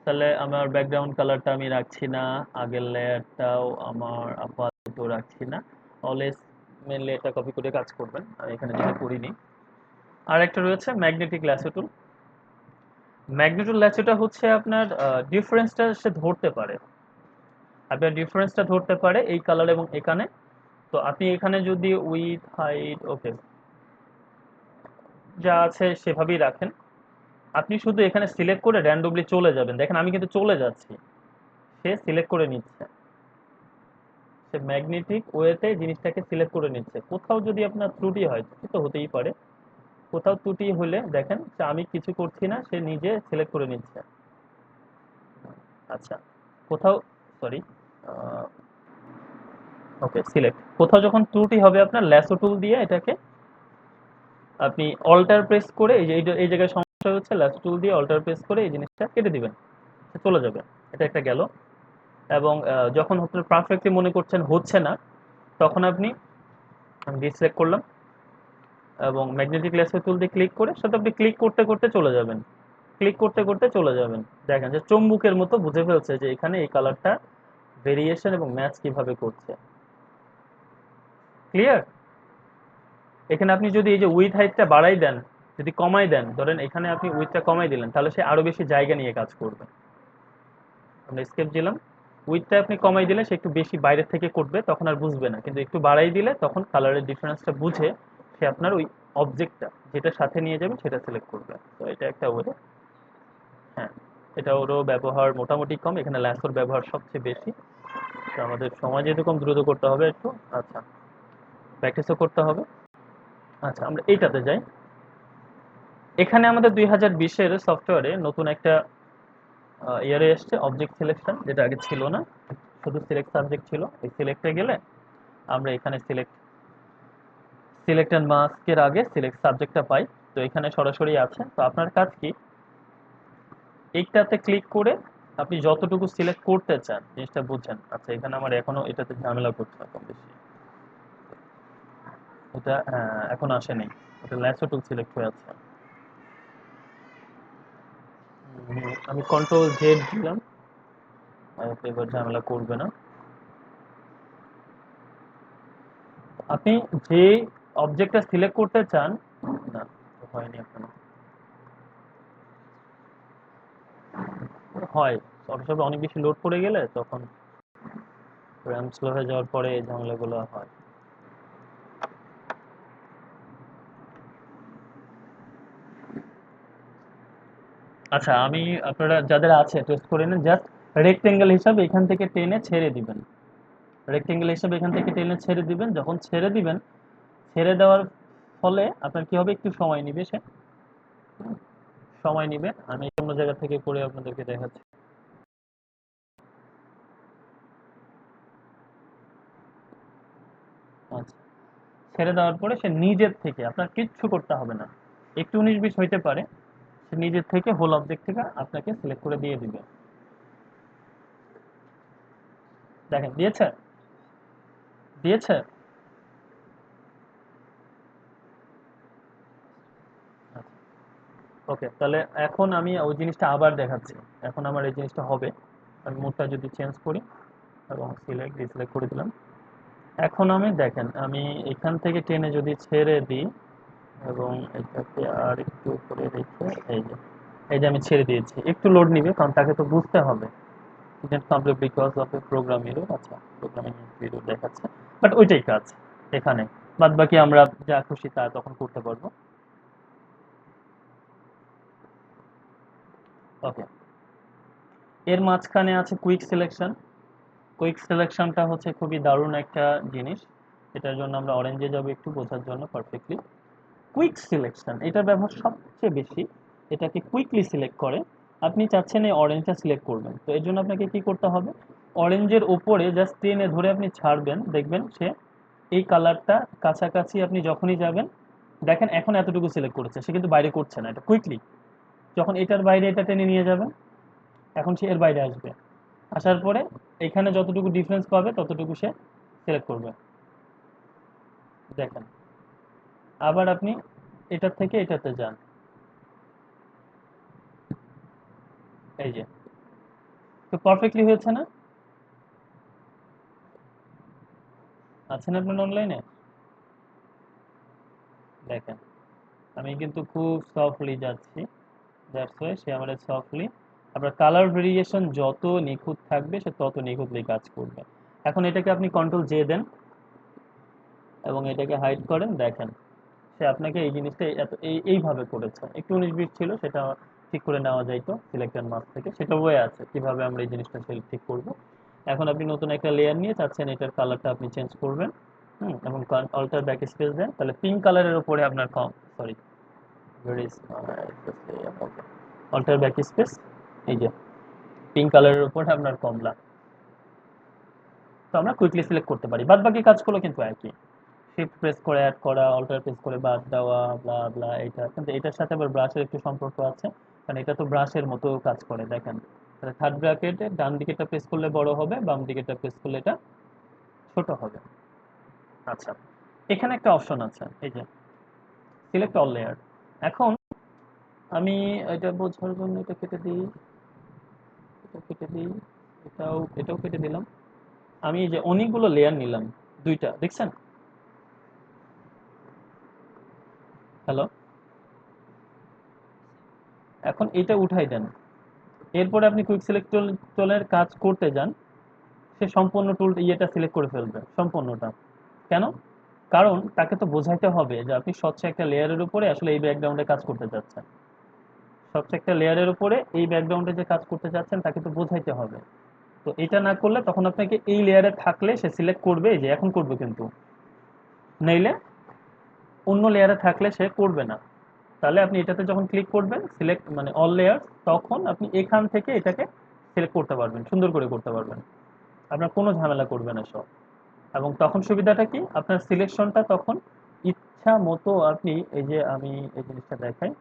তাহলে আমার ব্যাকগ্রাউন্ড কালারটা আমি রাখছি না, আগের লেয়ারটাও আমার আপাতত রাখছি না। অলওয়েজ মেনলি এটা কপি করে কাজ করবেন, আমি এখানে যেটা করিনি। আর একটা রয়েছে ম্যাগনেটিক ল্যাসো টুল। ম্যাগনেটিক ল্যাসোটা হচ্ছে আপনার ডিফারেন্সটা সে ধরতে পারে, আপনার ডিফারেন্সটা ধরতে পারে এই কালার এবং এখানে। তো আপনি এখানে যদি উইথ হাইট ওকে যা আছে সেভাবেই রাখেন। আপনি শুধু এখানে সিলেক্ট করে র্যান্ডমলি চলে যাবেন, দেখেন আমি কিন্তু চলে যাচ্ছি, সে সিলেক্ট করে নিচ্ছে, সে ম্যাগনেটিক ওয়েতে জিনিসটাকে সিলেক্ট করে নিচ্ছে। কোথাও যদি আপনার ত্রুটি হয়, ত্রুটি তো হতেই পারে, কোথাও ত্রুটি হলে দেখেন যে আমি কিছু করছি না, সে নিজে সিলেক্ট করে নিচ্ছে। আচ্ছা, কোথাও, সরি, ওকে সিলেক্ট, কোথাও যখন ত্রুটি হবে আপনার ল্যাসো টুল দিয়ে এটাকে আপনি অল্টার প্রেস করে, এই যে এই জায়গায় সমস্যা হচ্ছে, ল্যাসো টুল দিয়ে অল্টার প্রেস করে এই জিনিসটা কেটে দিবেন, সে চলে যাবে। এটা একটা গেল। এবং যখন আপনার পারফেক্টলি মনে করছেন হচ্ছে না, তখন আপনি, আমি ডিসিলেক্ট করলাম এবং ম্যাগনেটিক লেসার টুল দিয়ে ক্লিক করে সাথে আপনি ক্লিক করতে করতে চলে যাবেন, ক্লিক করতে করতে চলে যাবেন। দেখেন যে চুম্বুকের মতো বুঝে ফেলছে যে এখানে এই কালারটা ভেরিয়েশন এবং ম্যাচ কিভাবে করছে। ক্লিয়ার? এখানে আপনি যদি এই যে উইথ হাইটটা বাড়াই দেন, যদি কমাই দেন, ধরেন এখানে আপনি উইথটা কমাই দিলেন, তাহলে সে আরো বেশি জায়গা নিয়ে কাজ করবে। আমরা স্কেপ দিলাম, উইথটা আপনি কমাই দিলে সে একটু বেশি বাইরে থেকে করবে, তখন আর বুঝবে না। কিন্তু একটু বাড়াই দিলে তখন কালারের ডিফারেন্সটা বুঝে সে আপনার ওই অবজেক্টটা যেটা সাথে নিয়ে যাবে সেটা সিলেক্ট করবে। তো এটা একটা ওয়ে। হ্যাঁ, এটা ওরও ব্যবহার মোটামুটি কম, এখানে ল্যাসোর ব্যবহার সবচেয়ে বেশি। তো আমাদের সময় যেরকম দ্রুত করতে হবে একটু। আচ্ছা, প্র্যাকটিসও করতে হবে। আচ্ছা, আমরা এইটাতে যাই। এখানে আমাদের 2020-এর সফটওয়্যারে নতুন একটা ইয়ারে এসছে অবজেক্ট সিলেকশন, যেটা আগে ছিল না, শুধু সিলেক্ট সাবজেক্ট ছিল। এই সিলেক্টে গেলে আমরা এখানে সিলেক্ট অ্যান্ড মাস্কের আগে সিলেক্ট সাবজেক্টটা পাই। তো এখানে সরাসরি আছে। তো আপনার কাজ কি, এইটাতে ক্লিক করে আপনি যতটুকু সিলেক্ট করতে চান জিনিসটা বুঝছেন। আচ্ছা, এখানে আমার এখনো এটাতে ঝামেলা করছে না কম বেশি। এটা এখন আসেনি, এটা ল্যাসোটুকু সিলেক্ট হয়ে আছে। আমি কন্ট্রোল জেড দিলাম, এবার ঝামেলা করবে না। আপনি যে অবজেক্টটা সিলেক্ট করতে চান, না হয়নি এখনো, হয় ফটোশপে অনেক বেশি লোড করে গেলে তখন র্যাম স্লো হয়ে যাওয়ার পরে এই ঝামেলাগুলো হয়। আচ্ছা, আমি আপনারা যাদের আছে টেস্ট করে নেন, জাস্ট রেক্টেঙ্গেল হিসাবে এখান থেকে টেনে ছেড়ে দিবেন। রেক্টেঙ্গেল হিসাবে এখান থেকে টেনে ছেড়ে দিবেন। যখন ছেড়ে দিবেন, ছেড়ে দেওয়ার ফলে আপনার কি হবে, একটু সময় নিবে সে, সময় নিবে। আমি অন্য জায়গা থেকে করে আপনাদেরকে দেখাচ্ছি। আচ্ছা, ছেড়ে দেওয়ার পরে সে নিজের থেকে, আপনার কিচ্ছু করতে হবে না, একটু 19-20 হইতে পারে, সে নিজের থেকে হোল অবজেক্ট থেকে আপনাকে সিলেক্ট করে দিয়ে দিবে। দেখেন, দিয়েছে দিয়েছে। ওকে, তাহলে এখন আমি ওই জিনিসটা আবার দেখাচ্ছি। এখন আমার এই জিনিসটা হবে। আমি মোডটা যদি চেঞ্জ করি এবং সিলেক্ট ডিসিলেক্ট করে দিলাম, এখন আমি দেখেন, আমি এখান থেকে টেনে যদি ছেড়ে দিই এবং এটাকে আর একটু উপরে রেখে, এই যে আমি ছেড়ে দিয়েছি, একটু লোড নিবে কারণ তাকে তো বুঝতে হবে। Didn't complete because of a program error. আচ্ছা, প্রোগ্রামিং এরর দেখাচ্ছে, বাট ওইটাই কাজ এখানে। বাদ বাকি আমরা যা খুশি তা তখন করতে পারবো। ওকে, এর মাঝখানে আছে কুইক সিলেকশন। কুইক সিলেকশনটা হচ্ছে খুবই দারুণ একটা জিনিস। এটার জন্য আমরা অরেঞ্জে যাব একটু বোঝার জন্য পারফেক্টলি। কুইক সিলেকশন এটার ব্যবহার সবচেয়ে বেশি, এটাকে কুইকলি সিলেক্ট করে। আপনি চাচ্ছেন এই অরেঞ্জটা সিলেক্ট করবেন, তো এর জন্য আপনাকে কি করতে হবে, অরেঞ্জের ওপরে জাস্ট টেনে ধরে আপনি ছাড়বেন, দেখবেন সে এই কালারটা কাছাকাছি আপনি যখনই যাবেন, দেখেন এখন এতটুকু সিলেক্ট করেছে, সে কিন্তু বাইরে করছে না, এটা কুইকলি। যখন এটার বাইরে এটা টেনে নিয়ে যাবেন, এখন সে এর বাইরে আসবে। আসার পরে এখানে যতটুকু ডিফারেন্স পাবে ততটুকু সে সিলেক্ট করবে। দেখেন, আবার আপনি এটার থেকে এটাতে যান, এই যে, তো পারফেক্টলি হয়েছে না? আছেন আপনার অনলাইনে? দেখেন, আমি কিন্তু খুব সফটলি যাচ্ছি, দ্যাটস ওয়াই সে আমার সফটলি। আপনার কালার ভেরিয়েশন যত নিখুঁত থাকবে সে তত নিখুঁতলি কাজ করবে। এখন এটাকে আপনি কন্ট্রোল জে দেন এবং এটাকে হাইড করেন, দেখেন সে আপনাকে এই জিনিসটা এইভাবে করেছে। একটু 19-20 ছিল, সেটা ঠিক করে নেওয়া যাইতো সিলেক্টর মার্ক থেকে, সেটা ওয়ে আছে কিভাবে আমরা এই জিনিসটা ঠিক করব। এখন আপনি নতুন একটা লেয়ার নিয়ে চাচ্ছেন এটার কালারটা আপনি চেঞ্জ করবেন, এবং অল্টার ব্যাক স্পেস দেন, তাহলে পিঙ্ক কালারের উপরে আপনার কম, সরি, অল্টার ব্যাক স্পেস, এই যে পিঙ্ক কালারের উপরে আপনার কমলা। তো আমরা কুইকলি সিলেক্ট করতে পারি, বাদ বাকি কাজগুলো কিন্তু একই। শিফট প্রেস করে অ্যাড করা, অল্টার প্রেস করে বাদ দেওয়া, ব্লা ব্লা, এটা কিন্তু এটার সাথে আবার ব্রাশের একটু সম্পর্ক আছে, কারণ এটা তো ব্রাশের মতো কাজ করে। দেখেন, তাহলে থার্ড ব্র্যাকেটে ডান দিকেরটা প্রেস করলে বড় হবে, বাম দিকেরটা প্রেস করলে এটা ছোট হবে। আচ্ছা, এখানে একটা অপশন আছে, এই যে সিলেক্ট অল লেয়ার। এখন আমি এটা বোঝার জন্য এটা কেটে দিই, এটা কেটে দিই, এটাও কেটে দিলাম। আমি এই যে অনেকগুলো লেয়ার নিলাম, দুইটা দেখছেন। হ্যালো, এখন এটা উঠাই দেন, এরপরে আপনি কুইক সিলেক্ট টুলের কাজ করতে যান, সে সম্পূর্ণ টুল ইয়েটা সিলেক্ট করে ফেলবে সম্পূর্ণটা। কেন? কারণ তাকে তো বোঝাইতে হবে যে আপনি স্বচ্ছ একটা লেয়ারের উপরে আসলে এই ব্যাকগ্রাউন্ডে কাজ করতে যাচ্ছেন। স্বচ্ছ একটা লেয়ারের উপরে এই ব্যাকগ্রাউন্ডে যে কাজ করতে যাচ্ছেন তাকে তো বোঝাইতে হবে। তো এটা না করলে তখন আপনাকে এই লেয়ারে থাকলে সে সিলেক্ট করবে, এই যে এখন করবে কিন্তু নইলে অন্য লেয়ারে থাকলে সে করবে না। তাহলে আপনি এটাতে যখন ক্লিক করবেন সিলেক্ট মানে অল লেয়ার, তখন আপনি এখান থেকে এটাকে সিলেক্ট করতে পারবেন, সুন্দর করে করতে পারবেন, আপনার কোনো ঝামেলা করবে না সব। এবং তখন সুবিধাটা কি, আপনার সিলেকশনটা তখন ইচ্ছা মতো আপনি, এই যে আমি এই জিনিসটা দেখাই,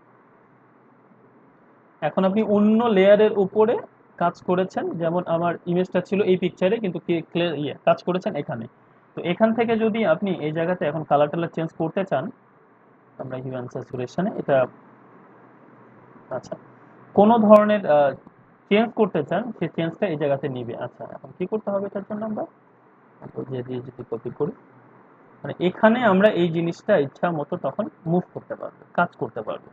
এখন আপনি অন্য লেয়ারের উপরে কাজ করেছেন, যেমন আমার ইমেজটা ছিল এই পিকচারে, কিন্তু কাজ করেছেন এখানে। তো এখান থেকে যদি আপনি এই জায়গাতে এখন কালার টালার চেঞ্জ করতে চান, আমরা হিউম্যান স্যাচুরেশনে এটা, আচ্ছা, কোনো ধরনের চেঞ্জ করতে চান, সেই চেঞ্জটা এই জায়গাতে নিবে। আচ্ছা, এখন কি করতে হবে এটার জন্য, আমরা যে দিয়ে যদি কপি করি, মানে এখানে আমরা এই জিনিসটা ইচ্ছা মতো তখন মুভ করতে পারবো, কাজ করতে পারবো,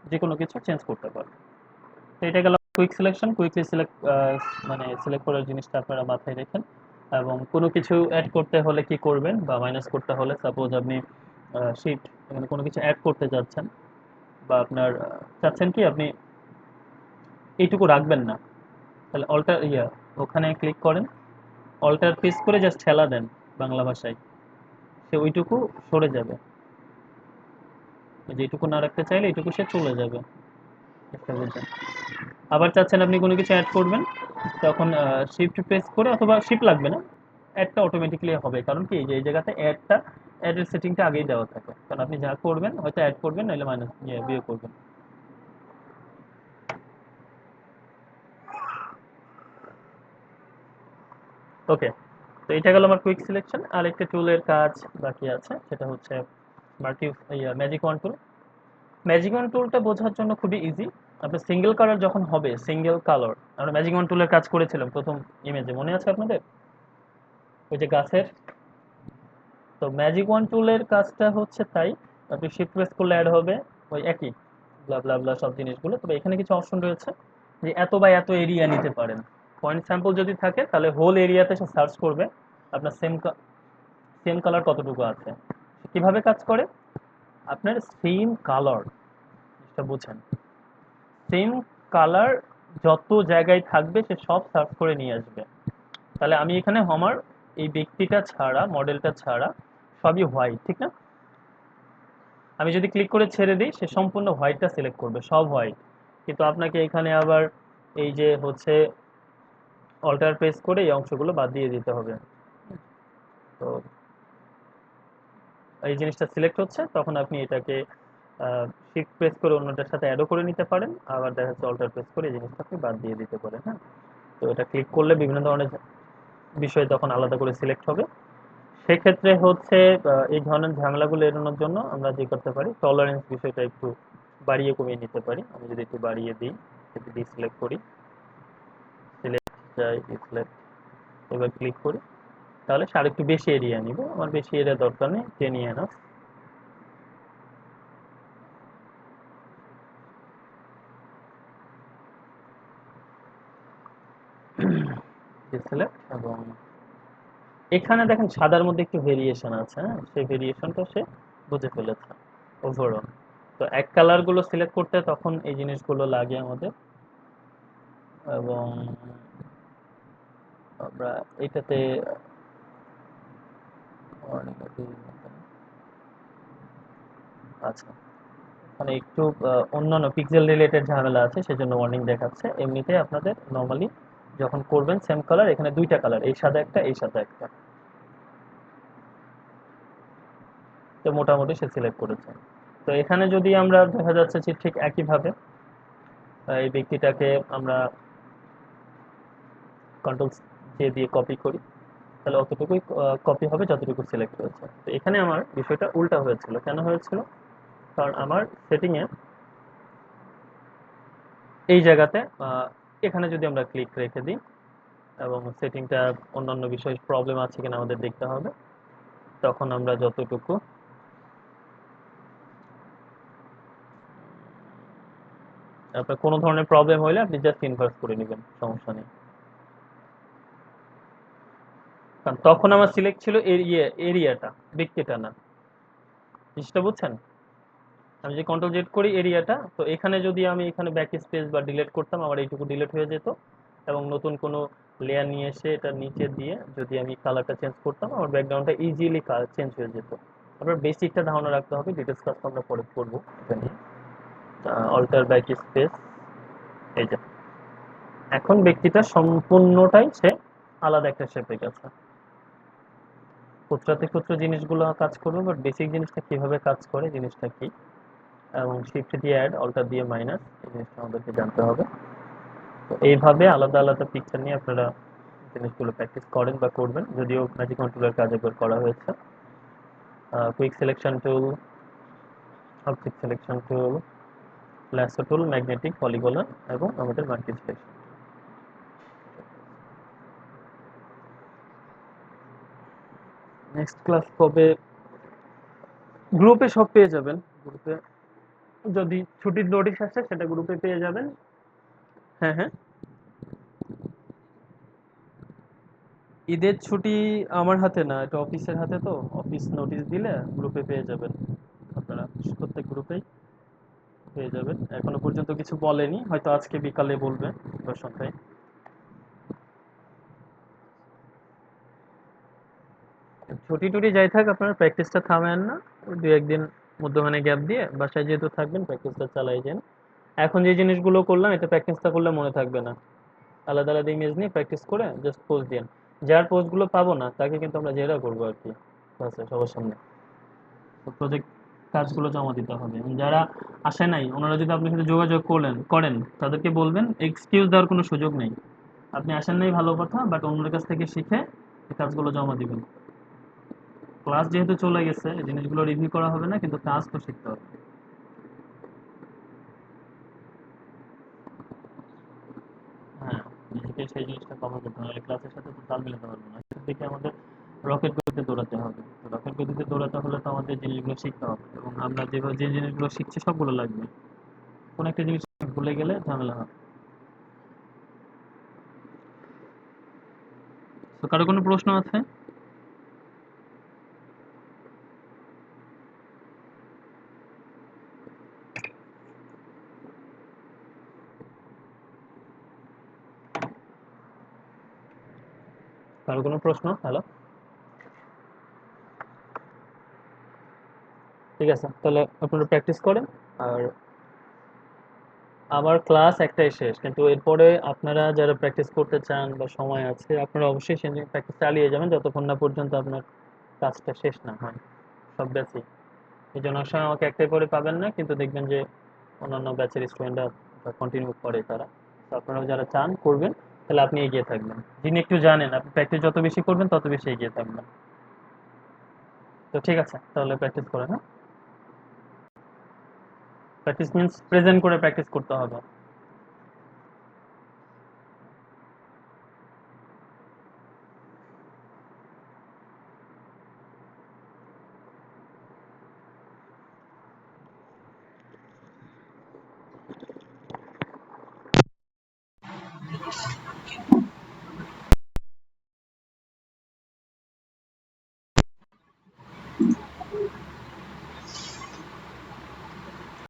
যে কোনো কিছু চেঞ্জ করতে পারবো। তো এটা গেল কুইক সিলেকশন। কুইকলি সিলেক্ট মানে সিলেক্ট করার জিনিসটা আপনারা মাথায় রেখেন। এবং কোনো কিছু অ্যাড করতে হলে কি করবেন, বা মাইনাস করতে হলে, সাপোজ আপনি শিট এখানে কোনো কিছু অ্যাড করতে যাচ্ছেন, বা আপনার চাচ্ছেন কি আপনি এইটুকু রাখবেন না, তাহলে অল্টার ওখানে ক্লিক করেন, অল্টার প্রেস করে জাস্ট ঠেলা দেন বাংলা ভাষায়, সে ওইটুকু সরে যাবে। যেটুকু না রাখতে চাইলে এইটুকু সে চলে যাবে, চেষ্টা করবেন। আবার চাচ্ছেন আপনি কোনো কিছু অ্যাড করবেন, তখন শিফট প্রেস করে, অথবা শিফট লাগবে না, অ্যাডটা অটোমেটিক্যালি হবে। কারণ কি, এই যে এই জায়গাতে অ্যাডের সেটিংটা আগেই দেওয়া থাকে, কারণ আপনি যা করবেন হয়তো অ্যাড করবেন, নাহলে মাইনাস বিয়োগ করবেন। ওকে, তো এটা গেল আমার কুইক সিলেকশন। আর একটা টুলের কাজ বাকি আছে, সেটা হচ্ছে মাল্টি ম্যাজিক ওয়ান টুল। ম্যাজিক ওয়ান টুলটা বোঝার জন্য খুবই ইজি। আপনার সিঙ্গেল কালার যখন হবে, সিঙ্গেল কালার, আমরা ম্যাজিক ওয়ান টুলের কাজ করেছিলাম প্রথম ইমেজে, মনে আছে আপনাদের, ওই যে গাছের। তো ম্যাজিক ওয়ান টুলের কাজটা হচ্ছে তাই, আপনি শিফট প্রেস করলে অ্যাড হবে ওই একই ব্লা ব্লা ব্লা সব জিনিসগুলো। তবে এখানে কিছু অপশন রয়েছে, যে এত বা এত এরিয়া নিতে পারেন। পয়েন্ট স্যাম্পল যদি থাকে, তাহলে হোল এরিয়াতে সে সার্চ করবে আপনার সেম সেম কালার কতটুকু আছে। কিভাবে কাজ করে, আপনার সেম কালার, এটা বুঝেন, সেম কালার যত জায়গায় থাকবে সে সব সার্চ করে নিয়ে আসবে। তাহলে আমি এখানে আমার এই ব্যক্তিটা ছাড়া, মডেলটা ছাড়া সবই হোয়াইট, ঠিক না? আমি যদি ক্লিক করে ছেড়ে দিই, সে সম্পূর্ণ হোয়াইটটা সিলেক্ট করবে, সব হোয়াইট। কিন্তু আপনাকে এখানে আবার এই যে হচ্ছে অল্টার প্রেস করে এই অংশগুলো বাদ দিয়ে দিতে হবে। তো এই জিনিসটা সিলেক্ট হচ্ছে, তখন আপনি এটাকে শিফট প্রেস করে অন্যটার সাথে অ্যাডও করে নিতে পারেন, আবার দেখা যাচ্ছে অল্টার প্রেস করে এই জিনিসটা আপনি বাদ দিয়ে দিতে পারেন। হ্যাঁ, তো এটা ক্লিক করলে বিভিন্ন ধরনের বিষয় তখন আলাদা করে সিলেক্ট হবে। সেক্ষেত্রে হচ্ছে এই ধরনের ঝামেলাগুলো এড়ানোর জন্য আমরা যে করতে পারি, টলারেন্স বিষয়টা একটু বাড়িয়ে কমিয়ে নিতে পারি। আমি যদি একটু বাড়িয়ে দিই, যদি ডিসিলেক্ট করি, সিলেক্ট যাই ডিসিলেক্ট, এবার ক্লিক করি, তাহলে সে আরেকটু বেশি এরিয়া নিবে। আমার বেশি এরিয়া দরকার নেই, 10 এনাফ। ডিসিলেক্ট, এবং এখানে দেখেন সাদার মধ্যে একটু ভেরিয়েশন আছে, হ্যাঁ, সেই ভেরিয়েশনটা সে বুঝে ফেলেছে ওভারঅল। তো এক কালার গুলো সিলেক্ট করতে তখন এই জিনিসগুলো লাগে আমাদের। এবং আমরা এটাতে আচ্ছা, মানে একটু অন্যান্য পিক্সেল রিলেটেড ঝামেলা আছে, সেজন্য ওয়ার্নিং দেখাচ্ছে। এমনিতে আপনাদের নর্মালি যখন করবেন সেম কালার, এখানে দুইটা কালার, এই সাদা একটা, এই সাদা একটা, তো মোটামুটি সে সিলেক্ট করেছে। তো এখানে যদি আমরা দেখা যাচ্ছে যে ঠিক একইভাবে এই ব্যক্তিটাকে আমরা কন্ট্রোল জে দিয়ে কপি করি, তাহলে অতটুকুই কপি হবে যতটুকু সিলেক্ট হয়েছে। তো এখানে আমার বিষয়টা উল্টা হয়েছিল। কেন হয়েছিল, কারণ আমার সেটিং এ এই জায়গাতে এখানে যদি আমরা ক্লিক রেখে দিই, এবং সেটিংটা অন্যান্য বিষয়ে প্রবলেম আছে কিনা আমাদের দেখতে হবে, তখন আমরা যতটুকু আপনার কোনো ধরনের প্রবলেম হলে আপনি জাস্ট ইনভার্স করে নেবেন, সমস্যা নেই। কারণ তখন আমার সিলেক্ট ছিল এরিয়াটা, ব্যক্তিটা না। জিনিসটা বুঝছেন, আমি যে কন্ট্রোল জেড করি এরিয়াটা, তো এখানে যদি আমি এখানে ব্যাক স্পেস বা ডিলিট করতাম, আমার এইটুকু ডিলিট হয়ে যেত। এবং নতুন কোনো লেয়ার নিয়ে এসে এটা নিচে দিয়ে যদি আমি কালারটা চেঞ্জ করতাম, আমার ব্যাকগ্রাউন্ডটা ইজিলি চেঞ্জ হয়ে যেত। আপনার বেসিকটা ধারণা রাখতে হবে, ডিটেলস ক্লাস আমরা পরে করবো এটা নিয়ে। অল্টার ব্যাক স্পেস, এই যে এখন ব্যক্তিটা সম্পূর্ণটাই সে আলাদা একটা শেপে গেছে। খুচরাতে খুচরো জিনিসগুলো কাজ করবে, বাট বেসিক জিনিসটা কিভাবে কাজ করে, জিনিসটা কি, এবং শিফট দিয়ে অ্যাড, অল্টার দিয়ে মাইনাস, এই জিনিসটা আমাদেরকে জানতে হবে। তো এইভাবে আলাদা আলাদা পিকচার নিয়ে আপনারা জিনিসগুলো প্র্যাকটিস করেন বা করবেন, যদিও ম্যাজিক কন্ট্রোলার কাজ একবার করা হয়েছে। Quick selection tool, object selection tool, lasso টুল, ম্যাগনেটিক, পলিগনাল এবং আমাদের মার্কিং সিলেকশন। নেক্সট ক্লাস কবে, গ্রুপে সব পেয়ে যাবেন। গ্রুপে যদি ছুটির নোটিশ আসে সেটা গ্রুপে পেয়ে যাবেন। হ্যাঁ হ্যাঁ, ঈদের ছুটি আমার হাতে না, এটা অফিসের হাতে, তো অফিস নোটিশ দিলে গ্রুপে পেয়ে যাবেন আপনারা, প্রত্যেক গ্রুপেই পেয়ে যাবেন। এখনো পর্যন্ত কিছু বলেনি, হয়তো আজকে বিকালে বলবে বা সন্ধ্যায়। ছুটি টুটি যাই থাক, আপনারা প্র্যাকটিসটা থামেন না, ওই দু একদিন মধ্যখানে গ্যাপ দিয়ে বাসায় যেহেতু থাকবেন প্র্যাকটিসটা চালাই যান। এখন যে জিনিসগুলো করলাম এটা প্র্যাকটিসটা করলে মনে থাকবে না, আলাদা আলাদা ইমেজ নিয়ে প্র্যাকটিস করে জাস্ট পোস্ট দিন। যার পোস্টগুলো পাবো না তাকে কিন্তু আমরা জেরা করবো আর কি, ক্লাসে সবার সামনে। প্রজেক্ট কাজগুলো জমা দিতে হবে, এবং যারা আসে নাই ওনারা যদি আপনার সাথে যোগাযোগ করেন তাদেরকে বলবেন, এক্সকিউজ দেওয়ার কোনো সুযোগ নেই। আপনি আসেন নাই ভালো কথা, বাট অন্যের কাছ থেকে শিখে এই কাজগুলো জমা দিবেন। ক্লাস যেহেতু চলে গেছে, এই জিনিসগুলো রিভিউ করা হবে না, কিন্তু কাজ তো শিখতে হবে। হ্যাঁ, নিজেকে সেই জিনিসটা কভার করতে হবে, ক্লাসের সাথে তো তাল মিলাতে পারবো না, সেদিকে আমাদের রকেট গতিতে দৌড়াতে হবে। রকেট গতিতে দৌড়াতে হলে তো আমাদের জিনিসগুলো শিখতে হবে, এবং আমরা যেভাবে যে জিনিসগুলো শিখছি সবগুলো লাগবে, কোন একটা জিনিস ভুলে গেলে ঝামেলা হবে। তো কারো কোনো প্রশ্ন আছে? কারো কোনো প্রশ্ন? হ্যালো, ঠিক আছে, তাহলে আপনারা প্র্যাকটিস করেন। আর আমার ক্লাস একটাই শেষ, কিন্তু এরপরে আপনারা যারা প্র্যাকটিস করতে চান বা সময় আছে, আপনারা অবশ্যই সে প্র্যাকটিস চালিয়ে যাবেন যতক্ষণ না পর্যন্ত আপনার কাজটা শেষ না হয়, সব ব্যাচই। এই জন্য অনেক সময় আমাকে একটাই করে পাবেন না, কিন্তু দেখবেন যে অন্যান্য ব্যাচের স্টুডেন্টরা কন্টিনিউ করে তারা। তো আপনারা যারা চান করবেন, তাহলে আপনি এগিয়ে থাকবেন। যিনি একটু জানেন, আপনি প্র্যাকটিস যত বেশি করবেন তত বেশি এগিয়ে থাকবেন। তো ঠিক আছে, তাহলে প্র্যাকটিস করেন। হ্যাঁ, প্র্যাকটিস মিন্স প্রেজেন্ট করে প্র্যাকটিস করতে হবে।